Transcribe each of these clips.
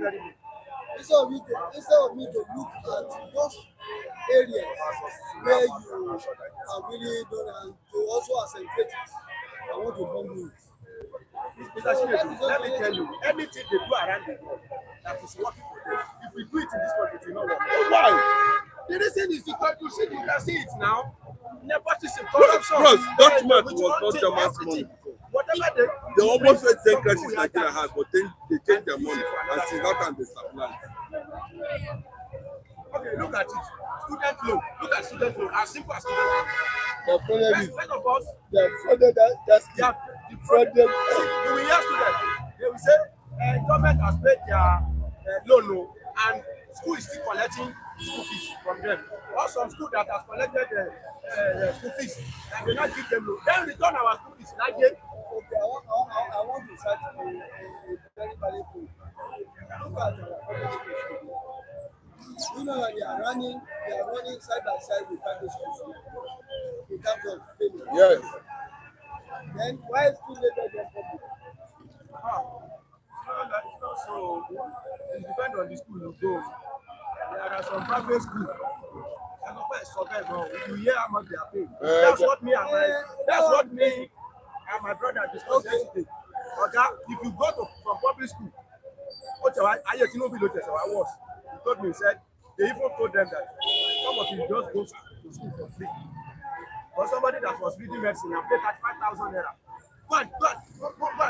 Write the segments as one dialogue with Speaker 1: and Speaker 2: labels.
Speaker 1: very big.
Speaker 2: Instead of me to look at those areas where you are really done and to also accentuate it, I want to bring you.
Speaker 1: Let me tell you, anything they do around the world that is working for them, if we do it in this country, it will not work. Why? The reason is because you can see it now. Nepotism, corruption.
Speaker 3: Bros, document was not German's money.
Speaker 1: Whatever
Speaker 3: they almost said 10 crisis Nigeria had, but then they changed their money and since that time they stabilized.
Speaker 1: Okay, look at it. Student loan. Look at student loan. As simple as student loan.
Speaker 2: They're funded.
Speaker 1: First of all,
Speaker 2: They're funded. That's
Speaker 1: you will hear students. They will say, government has paid their loan, and school is still collecting school fees from them. Or some school that has collected school fees and they not give them loan. Then return our school fees. Like
Speaker 2: okay, I want to start a very valid point. Look at our public schools. You know that they are running side by side with private schools in terms of payment.
Speaker 3: Yes.
Speaker 2: Then why still later than public?
Speaker 1: It's not so. It depends on the school you go. There are some private schools. You hear how much they are paying. That's what me and my brother discussed yesterday. Okay, if you go from public school, he told me, he said, they even told them that some of you just go to school for free. For somebody that was reading medicine and paid 35,000 naira. Go and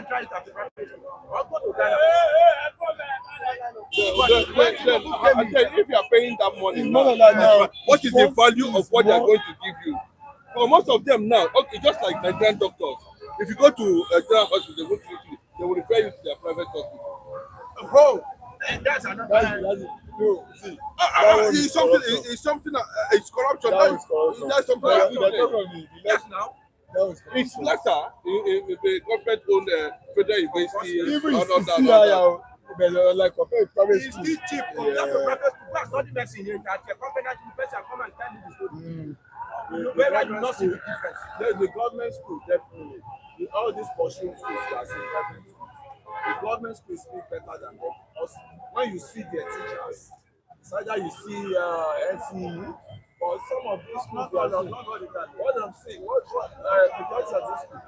Speaker 1: try it at the private school. Or go to Ghana.
Speaker 3: If you are paying that money, what is the value of what they are going to give you? For most of them now, okay, just like Nigerian doctors, if you go to a general hospital, they will refer you to their private hospital.
Speaker 1: Oh, and that's another.
Speaker 3: It's something. It's corruption. That's something.
Speaker 1: Yes, now.
Speaker 3: It's lesser in the government-owned federal university.
Speaker 2: Even if like private
Speaker 1: it's still cheap compared to private school. That's not the medicine here. That your company university come and tell you the story. Where you not see the difference.
Speaker 4: There's the government school, definitely. All these pursuing schools, you are seeing government schools. The government schools speak better than them. Because when you see their teachers, it's either you see NCE, but some of these schools, what I'm saying, because of this school,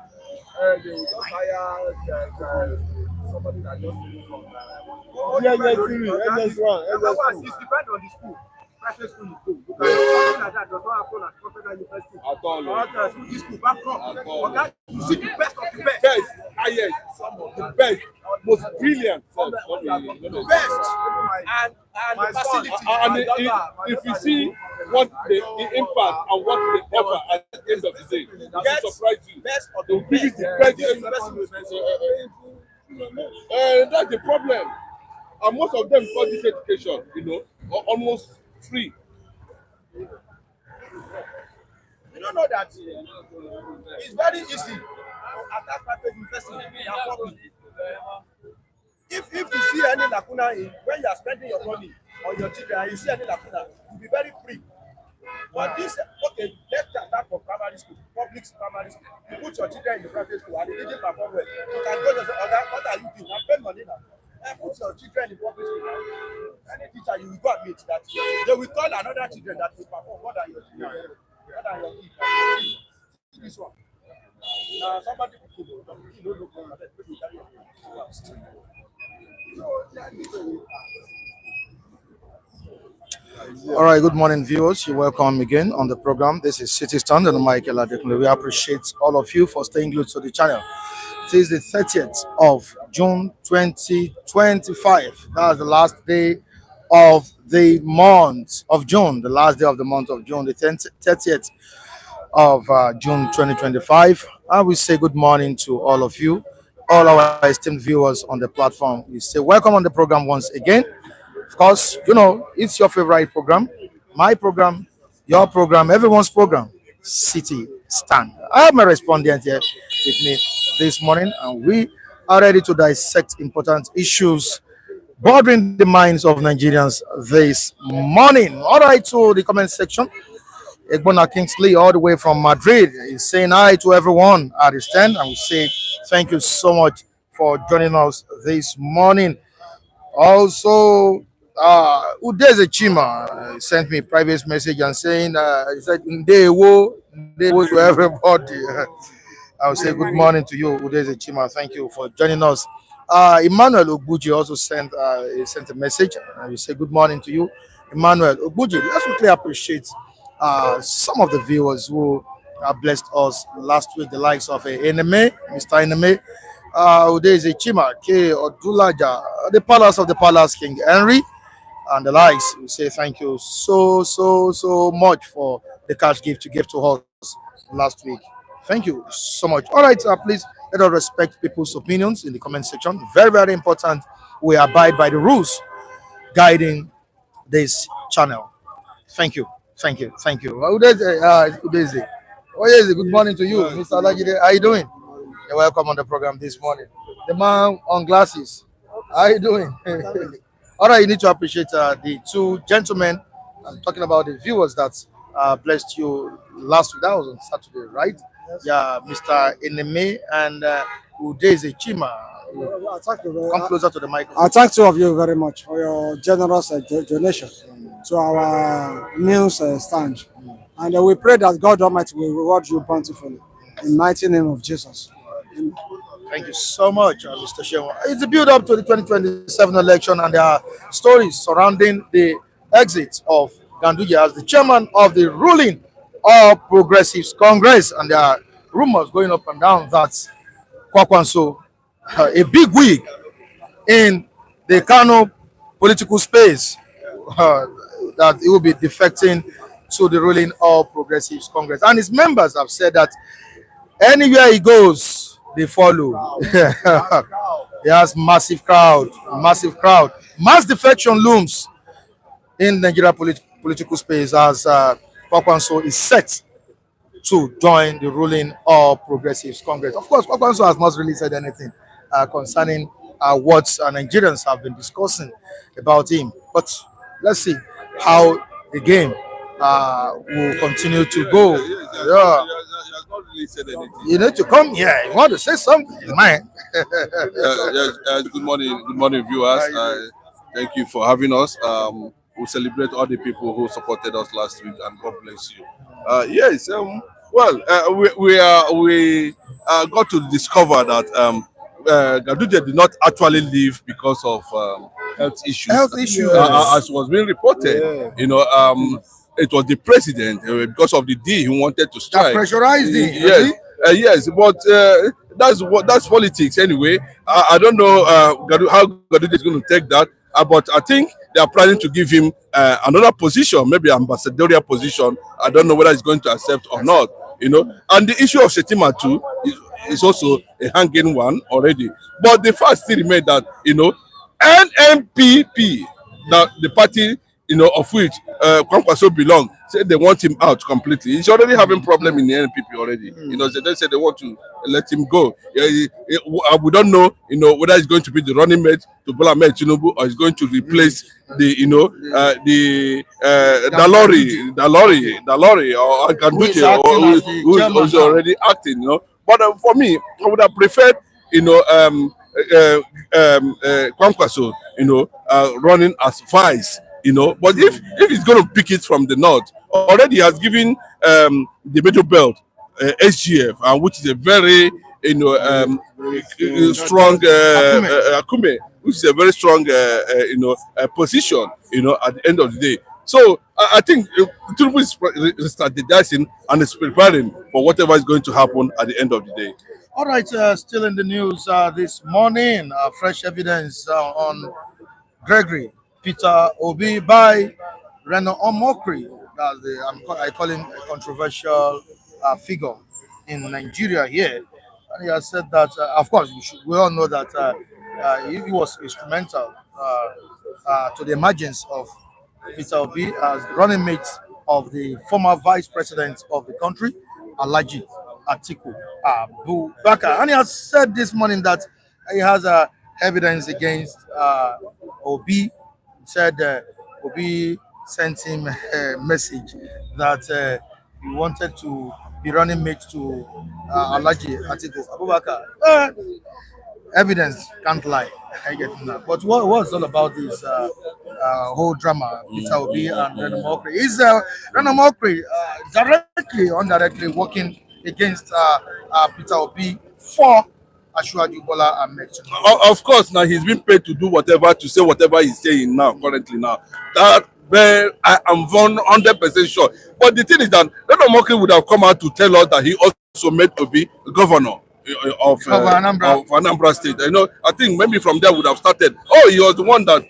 Speaker 4: they will just hire somebody that just came from
Speaker 2: NS1.
Speaker 1: It depends on the school. Private school you go. You can something like that does not happen at professional university.
Speaker 3: At all.
Speaker 1: This school back up. You see the best of the best.
Speaker 3: Best, highest, the best, most brilliant.
Speaker 1: The best. And the facility.
Speaker 3: And if you see what the impact and what they offer at the end of the day, it will surprise you.
Speaker 1: Best of
Speaker 3: They will give you the best. That's the problem. And most of them got this education, almost free.
Speaker 1: You don't know that it's very easy to attack private university and public. If you see any lacuna when you are spending your money on your children and you see any lacuna, you'll be very free. But this, okay, let's start from primary school, public primary school. You put your children in the private school and they didn't perform well. You can go to the other, what are you doing? I spend money now. Put your children in public school. Any teacher, you will go admit that they will call another children that will perform more than your children. More than your kids. See this one. Now, somebody will kill you. You don't know that people carry your kids.
Speaker 5: All right, good morning, viewers. You're welcome again on the program. This is City Stand and Michael Adekunle. We appreciate all of you for staying glued to the channel. It is the 30th of June 2025. That's the last day of the month of June, the last day of the month of June, the 30th of June 2025. I will say good morning to all of you, all our esteemed viewers on the platform. We say welcome on the program once again. Of course, it's your favorite program, my program, your program, everyone's program, City Stand. I have my respondent here with me this morning, and we are ready to dissect important issues bothering the minds of Nigerians this morning. All right, to the comment section. Egbona Kingsley, all the way from Madrid, is saying hi to everyone at the stand, and we say thank you so much for joining us this morning. Also, Udeze Chima sent me a private message and saying, he said, Ndewo to everybody. I will say good morning to you, Udeze Chima. Thank you for joining us. Emmanuel Ogbuji also sent a message. I will say good morning to you, Emmanuel Ogbuji. Let's quickly appreciate some of the viewers who blessed us last week, the likes of Eneme, Mr. Eneme, Udeze Chima, K. Odulaja, the Palace of the Palace, King Henry, and the likes. We say thank you so much for the cash gift you gave to us last week. Thank you so much. All right, please let us respect people's opinions in the comment section. Very important. We abide by the rules guiding this channel. Thank you. Udeze. Oh, yes, good morning to you, Mr. Alajide. How you doing? You're welcome on the program this morning. The man on glasses. How you doing? All right, you need to appreciate the two gentlemen. I'm talking about the viewers that blessed you last week. That was on Saturday, right? Yes. Yeah, Mr. Eneme and Udeze Chima. Come closer to the microphone.
Speaker 6: I thank two of you very much for your generous donation to our news stand. And we pray that God Almighty will reward you bountifully. In the mighty name of Jesus.
Speaker 5: Thank you so much, Mr. Shewa. It's a build up to the 2027 election, and there are stories surrounding the exit of Ganduje as the chairman of the ruling All Progressives Congress. And there are rumors going up and down that Kwankwaso, a big wig in the Kano political space, that he will be defecting to the ruling All Progressives Congress. And his members have said that anywhere he goes, they follow. He has massive crowd. Mass defection looms in Nigeria political space as Kwankwaso is set to join the ruling All Progressives Congress. Of course, Kwankwaso has not really said anything concerning what Nigerians have been discussing about him. But let's see how the game will continue to go. Yeah.
Speaker 3: Really said anything.
Speaker 5: You need to come here. You want to say something, man.
Speaker 3: Good morning, viewers. Thank you for having us. We celebrate all the people who supported us last week, and God bless you. Yes. We got to discover that Ganduje did not actually leave because of health issues. As was being reported. Yeah. You know, it was the president because of the deal he wanted to strike.
Speaker 5: That pressurized him.
Speaker 3: Yes, yes, but that's politics anyway. I don't know how Ganduje is going to take that, but I think they are planning to give him another position, maybe ambassadorial position. I don't know whether he's going to accept or not. You know, and the issue of Shetima too is also a hanging one already. But the fact still remains that NNPP, that the party of which Kwankwaso belong, said they want him out completely. He's already having problem in the NNPP already. So they said they want to let him go. We don't know, whether he's going to be the running mate to Bola Ahmed Tinubu or he's going to replace the Dalori or Ganduje, who is already acting. But for me, I would have preferred, Kwankwaso, running as vice. But if he's going to pick it from the north, already he has given the middle belt SGF, which is a very strong Akume, which is a very strong position. At the end of the day, so I think Tinubu is strategizing and is preparing for whatever is going to happen at the end of the day.
Speaker 5: All right, still in the news this morning, fresh evidence on Gregory Peter Obi by Reno Omokri. I call him a controversial figure in Nigeria here. And he has said that, of course, we all know that he was instrumental to the emergence of Peter Obi as running mate of the former vice president of the country, Alhaji Atiku Abubakar. And he has said this morning that he has evidence against Obi. Said Obi sent him a message that he wanted to be running mate to Alhaji Atiku Abubakar. Evidence can't lie. I get that. But what's all about this whole drama, Peter Obi and Reno Omokri? Is Reno Omokri directly or indirectly working against Peter Obi for Ashwaju Bola Ahmed Tinubu?
Speaker 3: Of course, now he's been paid to do whatever, to say whatever he's saying now, currently now. That where I am 100% sure. But the thing is that Reno Omokri would have come out to tell us that he also made Obi governor of Anambra State. You know, I think maybe from there would have started. Oh, he was the one that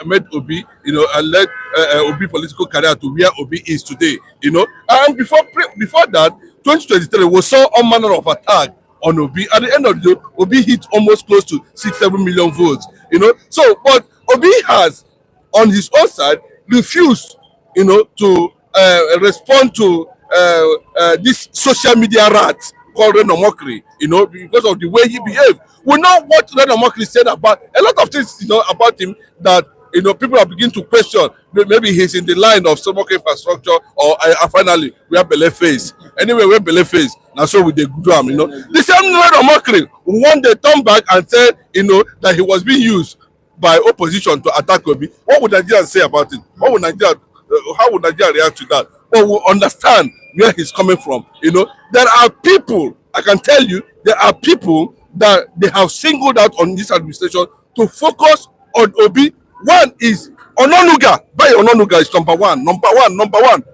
Speaker 3: made Obi, and led Obi political career to where Obi is today. And before that, 2023 we saw all manner of attack on Obi. At the end of the day, Obi hit almost close to 6-7 million votes. So but Obi has on his own side refused, to respond to this social media rat called Reno Omokri, because of the way he behaved. We know what Reno Omokri said about a lot of things, about him that people are beginning to question. Maybe he's in the line of some infrastructure, or finally we have Bele face. Anyway, we have Bele face. Now so with the good arm, The same Reno Omokri one day turned back and said, that he was being used by opposition to attack Obi. What would Nigeria say about it? How would Nigeria react to that? But we understand where he's coming from. There are people, I can tell you, there are people that they have singled out on this administration to focus on Obi. One is Ononuga. By Ononuga is number one.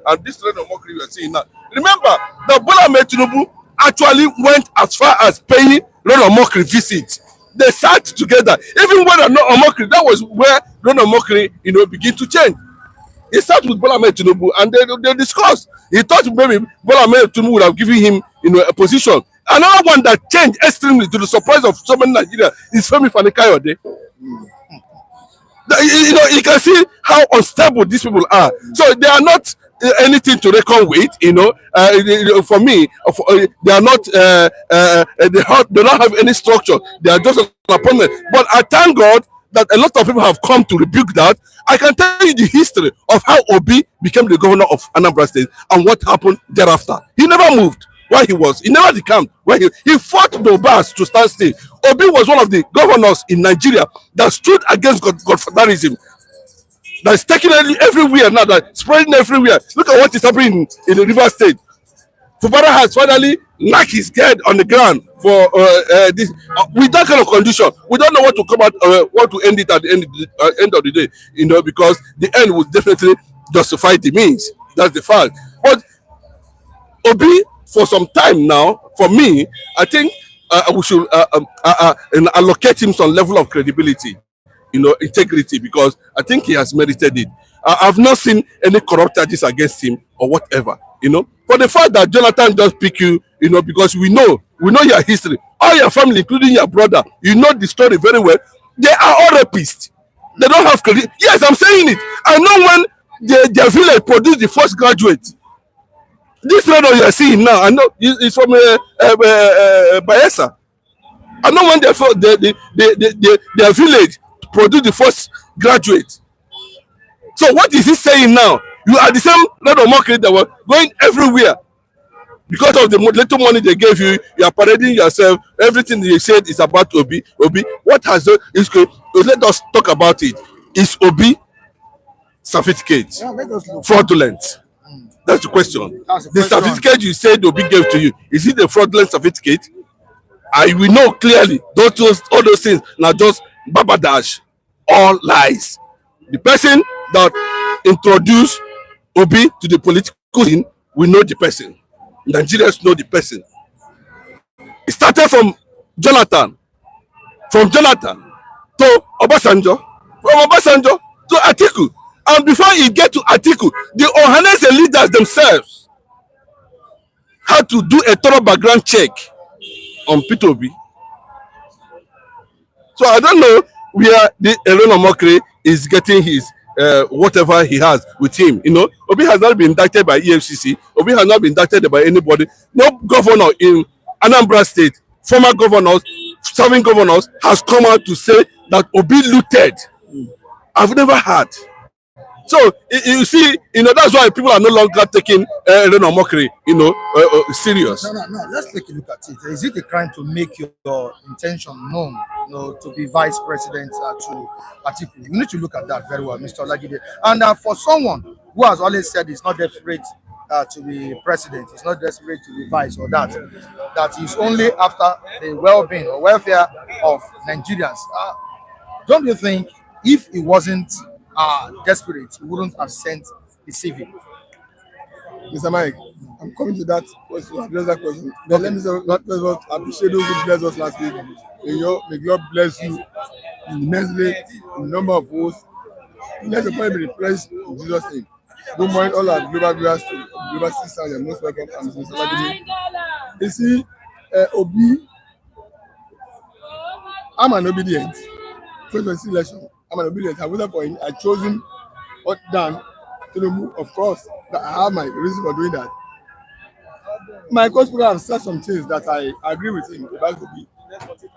Speaker 3: And this Reno Omokri we are seeing now. Remember that Bola Ahmed Tinubu actually went as far as paying Reno Omokri visits. They sat together. Even when Omokri, that was where Reno Omokri, began to change. He sat with Bola Ahmed Tinubu and they discussed. He thought maybe Bola Ahmed Tinubu would have given him, a position. Another one that changed extremely to the surprise of so many Nigerians is Femi Fani-Kayode. You can see how unstable these people are. So they are not anything to reckon with. For me, they are not. They don't have any structure. They are just an appointment. But I thank God that a lot of people have come to rebuke that. I can tell you the history of how Obi became the governor of Anambra State and what happened thereafter. He never moved where he was. He never decamped where he fought the Obas to stand still. Obi was one of the governors in Nigeria that stood against Godfatherism. That is taking everywhere now, that spreading everywhere. Look at what is happening in the River State. Fubara has finally knocked his head on the ground for this. With that kind of condition, we don't know what to come out, what to end it at the end of the day, because the end will definitely justify the means. That's the fact. But Obi, for some time now, for me, I think we should allocate him some level of credibility, integrity, because I think he has merited it. I've not seen any corrupt charges against him or whatever, For the fact that Jonathan just pick you, because we know your history, all your family, including your brother, the story very well. They are all rapists. They don't have credit. Yes, I'm saying it. I know when their village produced the first graduate. This Reno you are seeing now, I know it's from Bayelsa. I know when their village produced the first graduate. So what is he saying now? You are the same Reno Omokri that were going everywhere because of the little money they gave you. You are parading yourself. Everything they said is about Obi. What has let us talk about it. Is Obi certificate fraudulent? That's the question. The certificate you said Obi gave to you, is it a fraudulent certificate? We know clearly all those things now just babadash, all lies. The person that introduced Obi to the political scene, we know the person. Nigerians know the person. It started from Jonathan to Obasanjo, from Obasanjo to Atiku. And before you get to Atiku, the Ohanese leaders themselves had to do a thorough background check on Peter Obi. So I don't know where the Reno Omokri is getting his whatever he has with him. Obi has not been indicted by EFCC. Obi has not been indicted by anybody. No governor in Anambra State, former governors, serving governors, has come out to say that Obi looted. I've never heard. So you see, that's why people are no longer taking Reno Omokri, serious.
Speaker 5: No. Let's take a look at it. Is it a crime to make your intention known, to be vice president to Atiku? You need to look at that very well, Mr. Olagide. And for someone who has always said he's not desperate to be president, he's not desperate to be vice or that is only after the well-being or welfare of Nigerians. Don't you think if he wasn't desperate, he wouldn't have sent the CV?
Speaker 4: Mr. Mike, I'm coming to that question, address that question. Then let me say, let's appreciate those who blessed us last week. May God bless you immensely in the number of votes. Let the point be refreshed in Jesus' name. Good morning, all our global viewers, global sisters, you're most welcome. I'm Mr. Olagide. You see, Obi, I'm an obedient. 2026 election, I'm an obedient. I voted for him. I chose him than Tinubu, of course. That I have my reason for doing that. My coach have said some things that I agree with him about Obi.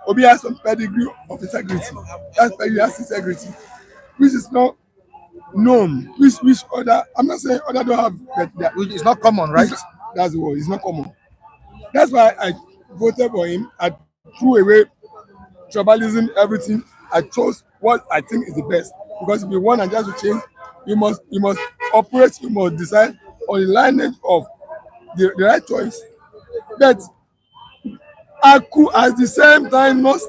Speaker 4: Obi has some pedigree of integrity. That pedigree has integrity, which is not known. Which other? I'm not saying other don't have that.
Speaker 5: It's not common, right?
Speaker 4: That's the word. It's not common. That's why I voted for him. I threw away tribalism, everything. I chose what I think is the best. Because if you want Nigeria to change, you must operate, you must decide on the lineage of the right choice. But I could at the same time not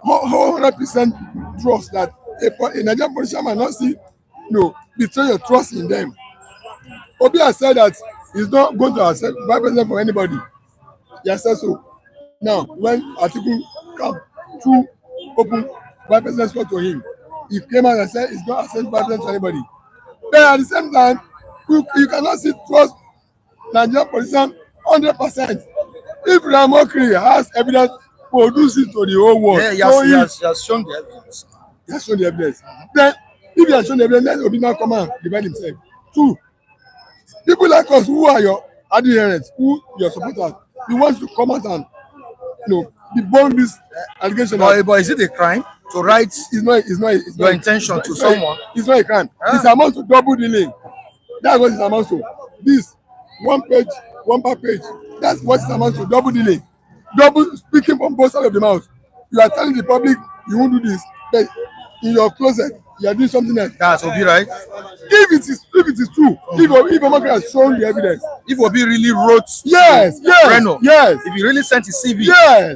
Speaker 4: 100% trust that a Nigerian politician might not betray your trust in them. Obi has said that he's not going to accept vice president for anybody. He has said so. Now, when Atiku come to open vice president spot to him, he came out and said he's not accepting vice president to anybody. Then at the same time, you cannot trust Nigerian politician 100%. If Reno Omokri has evidence, produce it to the whole world.
Speaker 5: Yeah, he has shown the evidence.
Speaker 4: He has shown the evidence. Then, if he has shown the evidence, let Obi now come and defend himself. 2, people like us who are your adherents, who your supporters, you want to come out and debunk this allegation.
Speaker 5: But is it a crime to write your intention to someone?
Speaker 4: It's not a crime. It's amounts to double dealing. That's what it amounts to. This one page, one per page. That's what it amounts to. Double dealing. Double speaking from both sides of the mouth. You are telling the public you won't do this, but in your closet you are doing something else.
Speaker 5: That's Obi, right?
Speaker 4: If it is true, if Omokri has shown the evidence,
Speaker 5: if Obi really wrote
Speaker 4: Reno,
Speaker 5: if he really sent his CV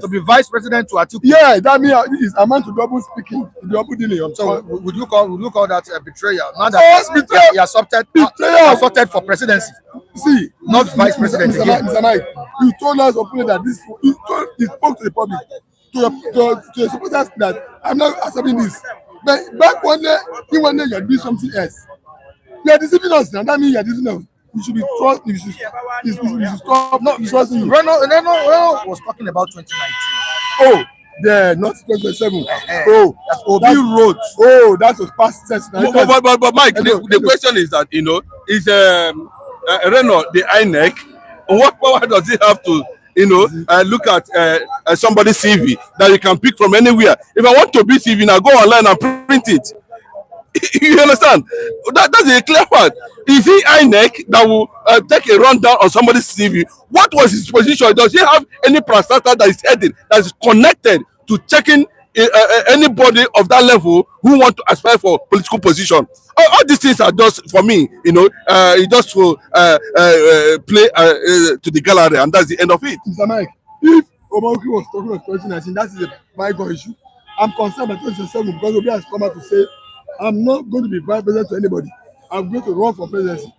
Speaker 5: to be vice president to Atiku,
Speaker 4: that means it's amount to double speaking, double dealing.
Speaker 5: So would you call that a betrayal? Now that he has opted for presidency.
Speaker 4: See,
Speaker 5: not vice president again.
Speaker 4: Mr. Mike, you told us openly that he spoke to the public, to the supporters that I'm not accepting this. But back one day you are doing something else. You are deceiving us now. That means you are deceiving us. You should be trust. You should stop not trusting you.
Speaker 5: Reno was talking about 2019.
Speaker 4: Oh, not 2027.
Speaker 5: That's Obi wrote.
Speaker 4: Oh, that was past tense.
Speaker 3: But Mike, the question is that is Reno the INEC? What power does he have to look at somebody's CV that you can pick from anywhere? If I want to be CV, now go online and print it. You understand? That's a clear part. Is he INEC that will take a rundown on somebody's CV? What was his position? Does he have any prostata that is heading, that is connected to checking anybody of that level who want to aspire for political position? All these things are just, for me, it just will play to the gallery, and that's the end of it.
Speaker 4: Mr. Mike, if Omokri was talking of 2019, that is a bygone issue. I'm concerned about 2027 because Obi has come out to say, I'm not going to be vice president to anybody. I'm going to run for presidency.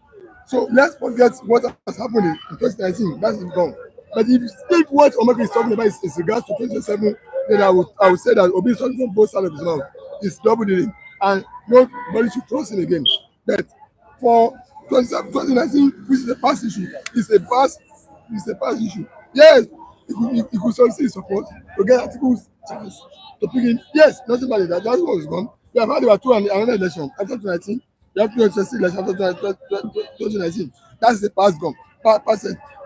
Speaker 4: So let's forget what has happened in 2019. That's gone. But if what Omokri is talking about is regards to 2027, then I would say that Obi is talking from both sides of his mouth. It's double dealing, and nobody should trust him again. But for 2019, which is a past issue, it's a past issue. Yes, it could solicit his support to get Atiku's chance to pick him. Yes, nothing about it. That's what was gone. We have had about 2 and another election after 2019. We have 2026 election after 2019. That's the past gone.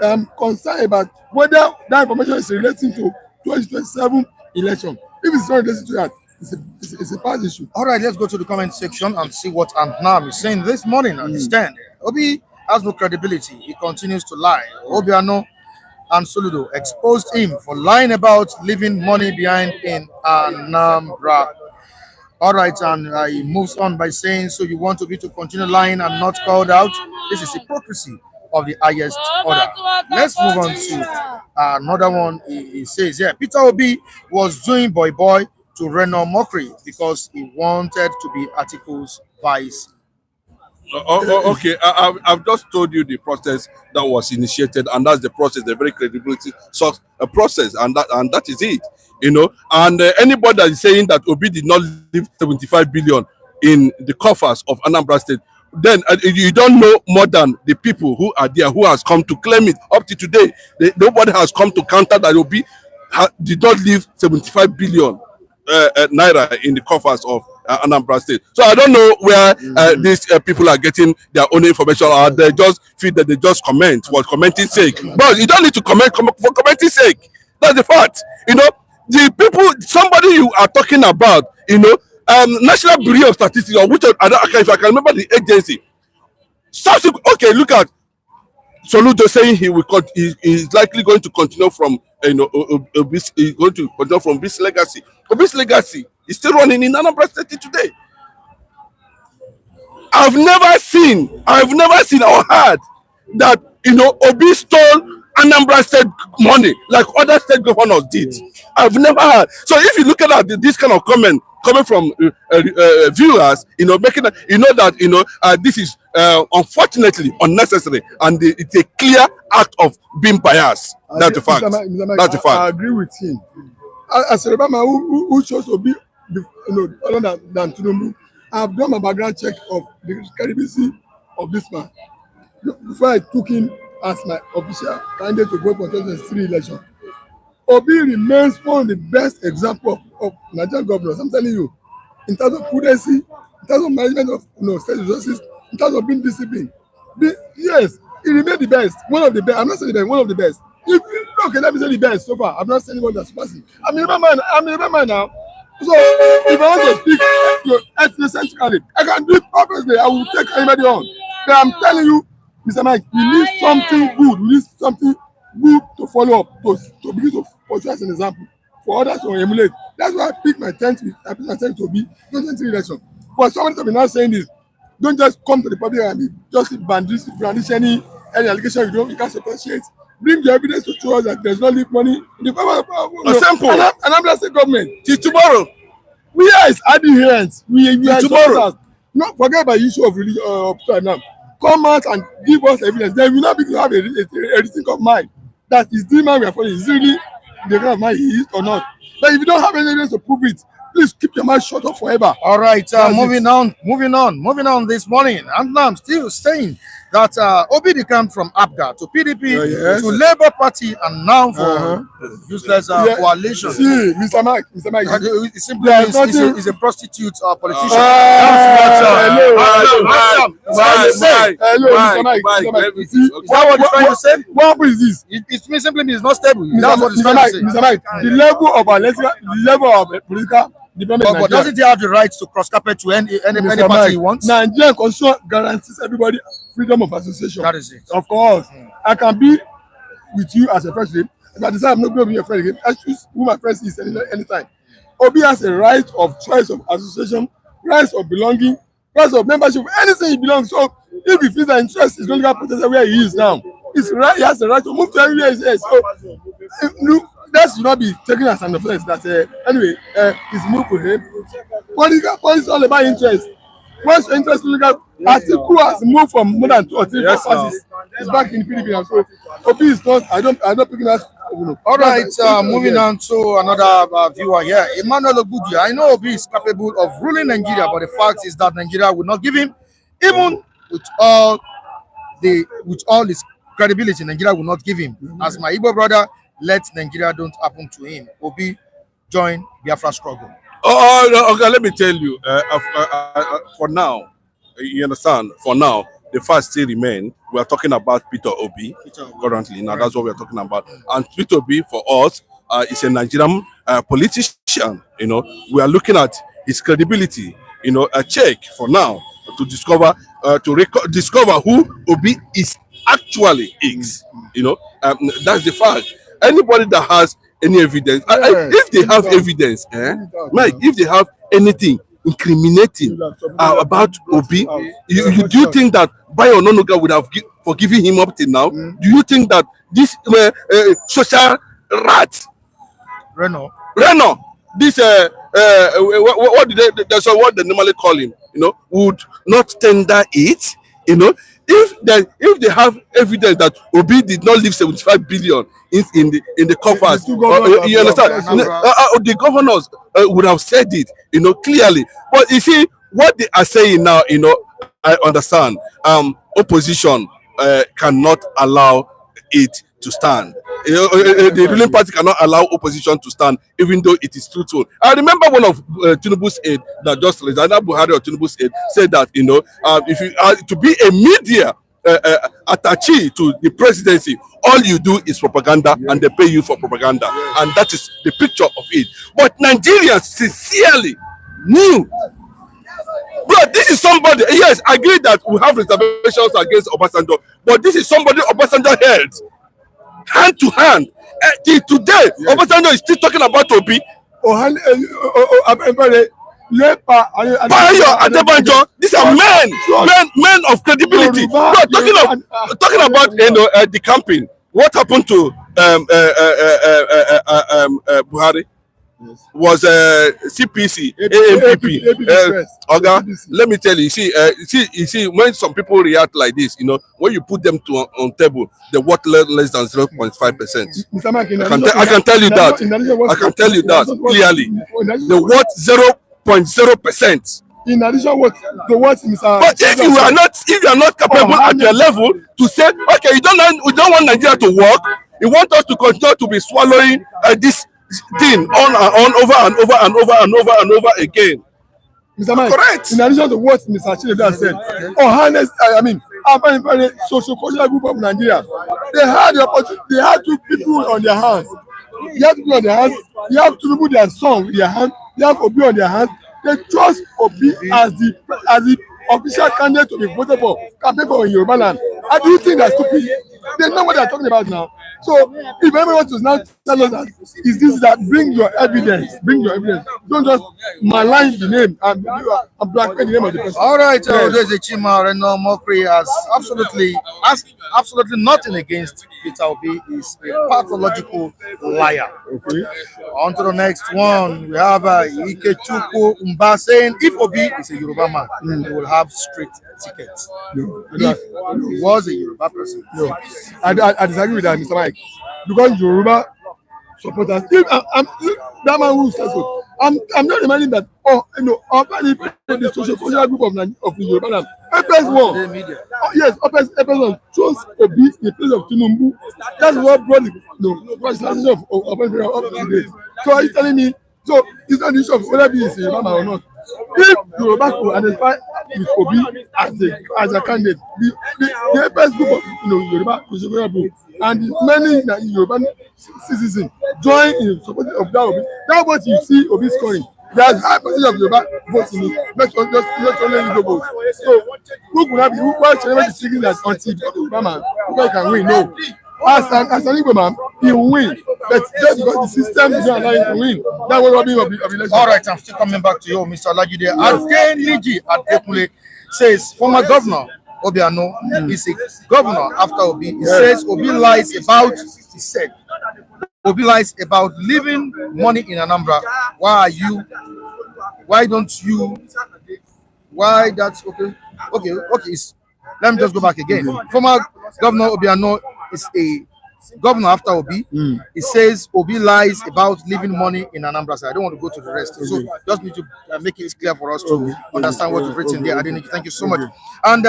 Speaker 4: I'm concerned about whether that information is relating to 2027 election. If it's not related to that,
Speaker 2: it's a past issue.
Speaker 5: All right, let's go to the comment section and see what Antnam is saying this morning on the stand. Obi has no credibility. He continues to lie. Obiano and Soludo exposed him for lying about leaving money behind in Anambra. All right, and he moves on by saying, so you want Obi to continue lying and not called out? This is hypocrisy of the highest order. Let's move on to another one. He says, yeah, Peter Obi was doing boy to Reno Omokri because he wanted to be Atiku's vice.
Speaker 3: Okay, I've just told you the process that was initiated, and that's the process, the very credibility source process, and that is it. You know, and anybody that is saying that Obi did not leave 75 billion in the coffers of Anambra State, then you don't know more than the people who are there, who has come to claim it up to today. Nobody has come to counter that Obi did not leave 75 billion naira in the coffers of Anambra State. So I don't know where these people are getting their own information, or they just feel that they just comment for commenting sake. But you don't need to comment for commenting sake. That's the fact. You know, the people, somebody you are talking about, you know, National Bureau of Statistics, or which if I can remember the agency. Okay, look at Soludo saying he is likely going to continue from Obi's legacy. Obi's legacy is still running in Anambra State today. I've never seen or heard that Obi stole Anambra State money like other state governors did. I've never heard. So if you look at this kind of comment coming from viewers, making that this is unfortunately unnecessary, and it's a clear act of being biased. That's the fact. That's the fact.
Speaker 2: I agree with him. As a Obama who chose to be, other than Tinubu, I've done my background check of the credibility of this man before I took him as my official candidate to go for 2023 election. Obi remains one of the best examples of Nigerian governors. I'm telling you, in terms of prudency, in terms of management of state resources, in terms of being disciplined. Yes, he remained the best, one of the best. I'm not saying the best, one of the best. Okay, let me say the best so far. I've not seen anyone that's passing. I'm a man now. So if I want to speak ethnocentrically, I can do it obviously. I will take anybody on. But I'm telling you, Mr. Mike, we need something good. We need something good to follow up, to begin to portray as an example for others to emulate. That's why I pick my tent to be 2023 election. For somebody to be now saying this, don't just come to the public and just brandish any allegation you can't substantiate. Bring the evidence to show us that there's no leak money in the
Speaker 3: Simple.
Speaker 2: And I'm not saying government.
Speaker 3: Till tomorrow.
Speaker 2: We are his adherents. We are
Speaker 3: tomorrow.
Speaker 2: Not forget about the issue of religion now. Come out and give us evidence. Then we will not be to have a rethink of mind that is the man we are following. Is really the kind of man he is or not? But if you don't have any evidence to prove it, please keep your mouth shut up forever.
Speaker 5: All right, moving on this morning. And I'm still saying that Obi decamped from APGA to PDP to Labour Party and now for useless coalition.
Speaker 2: See, Mr. Mike.
Speaker 5: It simply means he's a prostitute politician.
Speaker 2: Hello, Mr. Mike.
Speaker 5: Is that what he's trying to say?
Speaker 2: What is this?
Speaker 5: It simply means not stable. That's what he's trying to say.
Speaker 2: Mr. Mike, the level of political development.
Speaker 5: But doesn't he have the right to cross carpet to any party he wants?
Speaker 2: Nigerian constitution guarantees everybody freedom of association.
Speaker 5: That is it.
Speaker 2: Of course. I can be with you as a president. If I decide I'm not going to be your friend again, I choose who my friend is anytime. Obi has a right of choice of association, rights of belonging, rights of membership, anything he belongs. So if he feels that interest is going to get protected where he is now, he has the right to move to anywhere he is. So that should not be taken as an offense. That anyway, it's moved for him. Politics is all about interest. Once your interest Atiku has moved from more than 2 or 3 passes. He's back in PDP now. So Obi is not. I don't pick him as.
Speaker 5: All right, moving on to another viewer here. Emmanuel Ogudia. I know Obi is capable of ruling Nigeria, but the fact is that Nigeria will not give him, even with all his credibility. Nigeria will not give him. As my Igbo brother, let Nigeria don't happen to him. Obi join Biafra struggle.
Speaker 3: Okay, let me tell you. For now, you understand. For now, the facts still remain. We are talking about Peter Obi currently. Now that's what we are talking about. And Peter Obi for us is a Nigerian politician, we are looking at his credibility, a check for now to discover discover who Obi is actually is. That's the fact. Anybody that has any evidence, if they have evidence, Mike, if they have anything incriminating about Obi, do you think that Bayo Ononuga would have forgiven him up till now? Do you think that this social rat, Reno, this what did that's what they normally call him, would not tender it, if they have evidence that Obi did not leave 75 billion in the coffers, you understand? The governors would have said it, clearly. But you see what they are saying now, I understand. Opposition cannot allow it to stand. The ruling party cannot allow opposition to stand, even though it is truthful. I remember one of Tinubu's aide that just resigned, Buhari or Tinubu's aide, said that if you are to be a media attaché to the presidency, all you do is propaganda, and they pay you for propaganda, and that is the picture of it. But Nigerians sincerely knew. But this is somebody, yes, I agree that we have reservations against Obasanjo, but this is somebody Obasanjo held hand to hand. Till today, Obasanjo is still talking about Obi. Bayo Adebanjo, these are men of credibility. No, talking about the campaign. What happened to Buhari? Was CPC, NNPP. Let me tell you, you see, when some people react like this, when you put them on table, they're worth less than 0.5%. I can tell you that. I can tell you that clearly. They're worth 0.0%.
Speaker 4: In addition, what
Speaker 3: But if you are not capable at your level to say, okay, we don't want Nigeria to work, you want us to continue to be swallowing this thing on and on, over and over and over and over and over again.
Speaker 4: Mr. Mike,
Speaker 3: correct.
Speaker 4: In addition to what Mr. Chinedu said, Urban social group of Nigeria, they had the opportunity, they had two people on their hands. They have people on their hands, they have to remove their son with their hand, they have Obi on their hands. They trust Obi as the official candidate to be voted for, campaign for in Yoruba land. I do think that's stupid. They know what they're talking about now. So if anyone wants to now tell us that is this that, bring your evidence. Don't just malign the name and blacken the name of the person.
Speaker 5: All right, there's a Chima Reno Omokri has absolutely nothing against Peter Obi. Is a pathological liar.
Speaker 4: Okay.
Speaker 5: On to the next one. We have Ikechukwu Mba saying if Obi is a Yoruba man, he will have straight tickets.
Speaker 4: No.
Speaker 5: If he was a Yoruba person.
Speaker 4: No. I disagree with that, Mr. Mike. Because Yoruba supporters, that man who says so, I'm not reminding that, the social group of the Yoruba land, Apc+1. Yes, Apc+1 chose Obi in the place of Tinubu. That's what brought the presentation of up to date. So are you telling me, so it's not the issue of whether he is a Yoruba man or not. If Yoruba could identify with Obi as a candidate, the Apc group of Yoruba group and many Yoruba citizens join in support of that Obi. That's what you see Obi scoring. There's high percentage of Yoruba votes in it. Not only Yoruba votes. So who could have been? Why should never be thinking that until Yoruba man, who can win? No. As an Igbo man, he will win. But just because the system is not allowing him to win, that will be of election.
Speaker 5: All right, I'm still coming back to you, Mr. Olajide. Adeniji Adekule says former governor Obiano is a governor after Obi. He says Obi lies about. He said Obi lies about leaving money in Anambra. Why don't you? Why that's okay? Okay. Let me just go back again. Former governor Obiano is a governor after Obi. He says Obi lies about leaving money in Anambra. So I don't want to go to the rest. So just need to make it clear for us to understand what you've written there. Thank you so much. And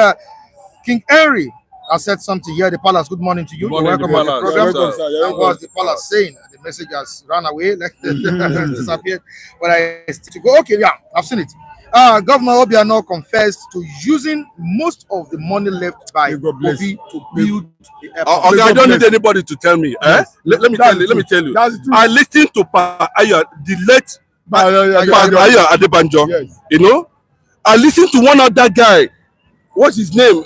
Speaker 5: King Henry has said something here. The Palace, good morning to you.
Speaker 3: Good morning,
Speaker 5: welcome on the program.
Speaker 3: Yes,
Speaker 5: What was the Palace saying? The message has run away, like disappeared. But I still go. Okay, yeah, I've seen it. Governor Obiano confessed to using most of the money left by Obi to build the airport.
Speaker 3: Okay, I don't need anybody to tell me. Yes. Let me tell you. I listened to Aya, the late Aya Adebanjo. Yes. You know, I listened to one other guy. What's his name?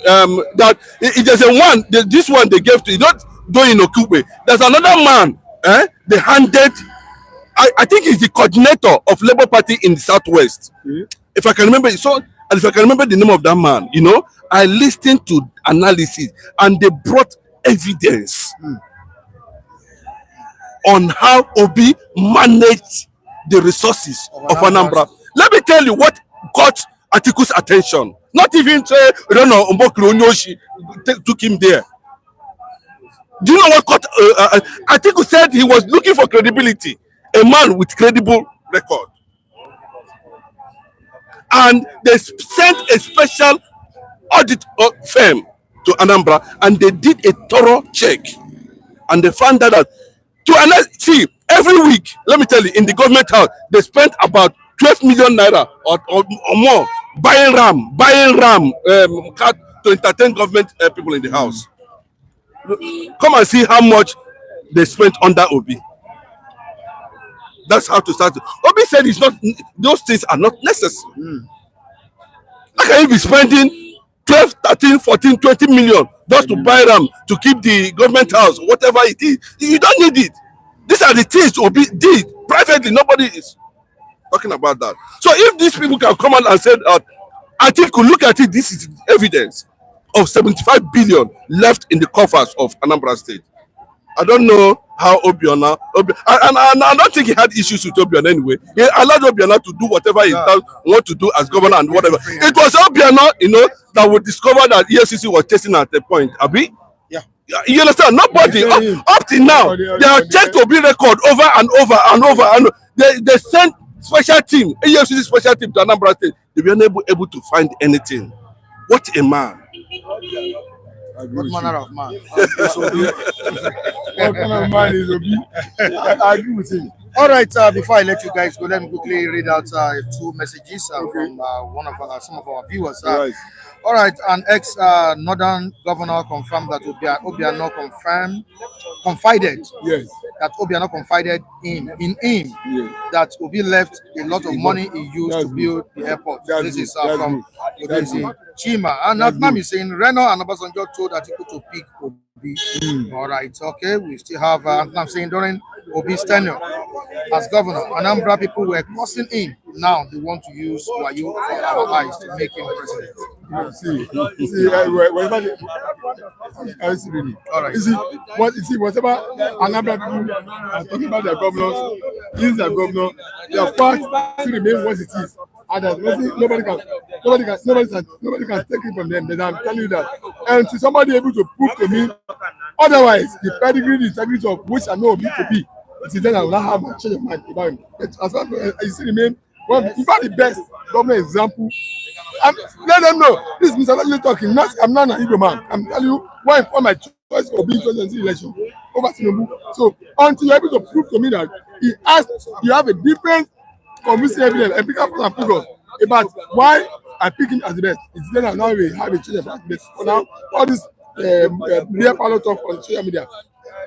Speaker 3: That there's a one. This one they gave to you. Not doing Okupe. There's another man. They handed. I think he's the coordinator of Labour Party in the Southwest. If I can remember, and if I can remember the name of that man, you know, I listened to analysis and they brought evidence on how Obi managed the resources of Anambra. Let me tell you what got Atiku's attention. Not even say Reno Omokri took him there. Do you know what got Atiku said he was looking for credibility, a man with credible record. And they sent a special audit firm to Anambra and they did a thorough check. And they found out that see, every week, let me tell you, in the government house, they spent about 12 million naira or more buying RAM to entertain government people in the house. Come and see how much they spent under Obi. That's how to start. Obi said it's not; those things are not necessary. How can you be spending 12, 13, 14, 20 million just to buy RAM to keep the government house, whatever it is? You don't need it. These are the things Obi did privately. Nobody is talking about that. So if these people can come out and say, I think we look at it, this is evidence of 75 billion left in the coffers of Anambra State. I don't know how Obiano, I don't think he had issues with Obiano anyway. He allowed Obiano to do whatever he want to do as governor and whatever. It was Obiano, you know, that would discover that EFCC was chasing at the point. Abi? Yeah. You understand? Nobody up till now, they have checked Obi record over and over and over and they sent special team, EFCC special team to Anambra State. They were not able to find anything. What a man.
Speaker 5: What manner of man?
Speaker 4: What kind of man is Obi? I agree with him.
Speaker 5: All right, before I let you guys go, let me quickly read out two messages from some of our viewers. All right, an ex-northern governor confirmed that Obiano confided that Obiano confided in him that Obi left a lot of money he used to build the airport. This is from Chima. And Natnam is saying Reno and Obasanjo told Atiku to pick Obi. All right, okay. We still have I'm saying during Obi's tenure as governor, Anambra people were cursing him. Now they want to use Wayo for our eyes to make him president.
Speaker 4: All right. Whatever Anambra people are talking about their governors, this is their governor. Their part still remain what it is. And nobody can take it from them. Then I'm telling you that. And to somebody able to prove to me, otherwise, the pedigree, the integrity of which I know Obi to be, it is then I will not have a change of mind about him. But as far as I still remain, in fact, the best government example. Let them know. This is Mr. Lajile talking. I'm not an Igbo man. I'm telling you why for my choice for being 2020 election over Tinubu. So until you're able to prove to me that he asked, you have a different convincing evidence and pick up and figures about why I pick him as the best. It's then now we have a change of heart. For now, all this real power talk on social media.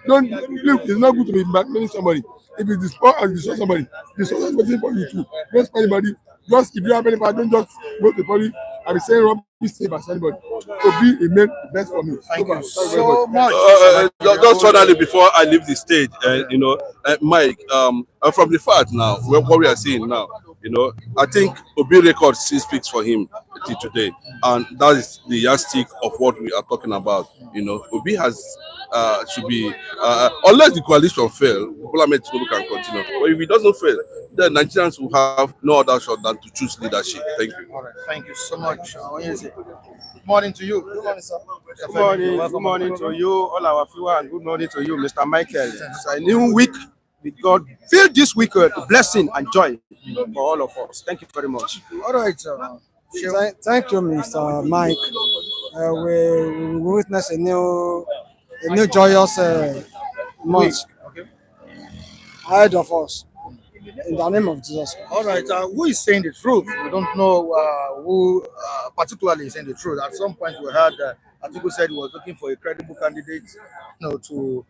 Speaker 4: Don't look, it's not good to be blackmailing somebody. If you destroy and destroy somebody, destroy is waiting for you too. Don't spend anybody. Just if you have any power, don't just go to the body. I'll be saying rubbish save as anybody. To be a man, the best for me.
Speaker 5: Thank you so much.
Speaker 3: Just finally, before I leave the stage, Mike, from the fact now, what we are seeing now, I think Obi record still speaks for him till today, and that is the yardstick of what we are talking about. Obi has should be unless the coalition fail, Bola Tinubu can continue. But if it doesn't fail, the Nigerians will have no other shot than to choose leadership. Thank you.
Speaker 5: All right, thank you so much. Good morning to you. Good morning, sir.
Speaker 1: Good morning to you, all our viewers, and good morning to you, Mr. Michael. It's a new week with God. Fill this week with blessing and joy for all of us. Thank you very much.
Speaker 5: All right,
Speaker 6: thank you, Mr. Mike. We witness a new joyous month ahead of us. in the name of Jesus.
Speaker 5: All right, who is saying the truth? We don't know who particularly is saying the truth. At some point, we heard Atiku said he was looking for a credible candidate, to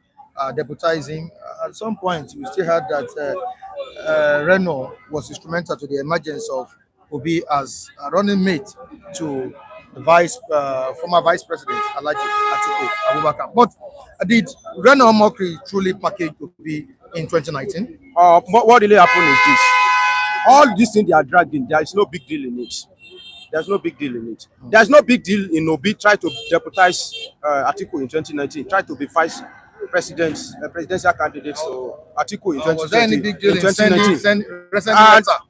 Speaker 5: deputize him. At some point, we still heard that Reno was instrumental to the emergence of Obi as a running mate to the former vice president Atiku Abubakar. But did Reno Omokri truly package Obi in 2019?
Speaker 7: What really happened is this: all these things they are dragging, there is no big deal in it. There's no big deal in it. There's no big deal in Obi try to deputize Atiku in 2019, try to be vice presidential candidate to Atiku in 2020.
Speaker 5: Was there any big deal in
Speaker 7: 2019?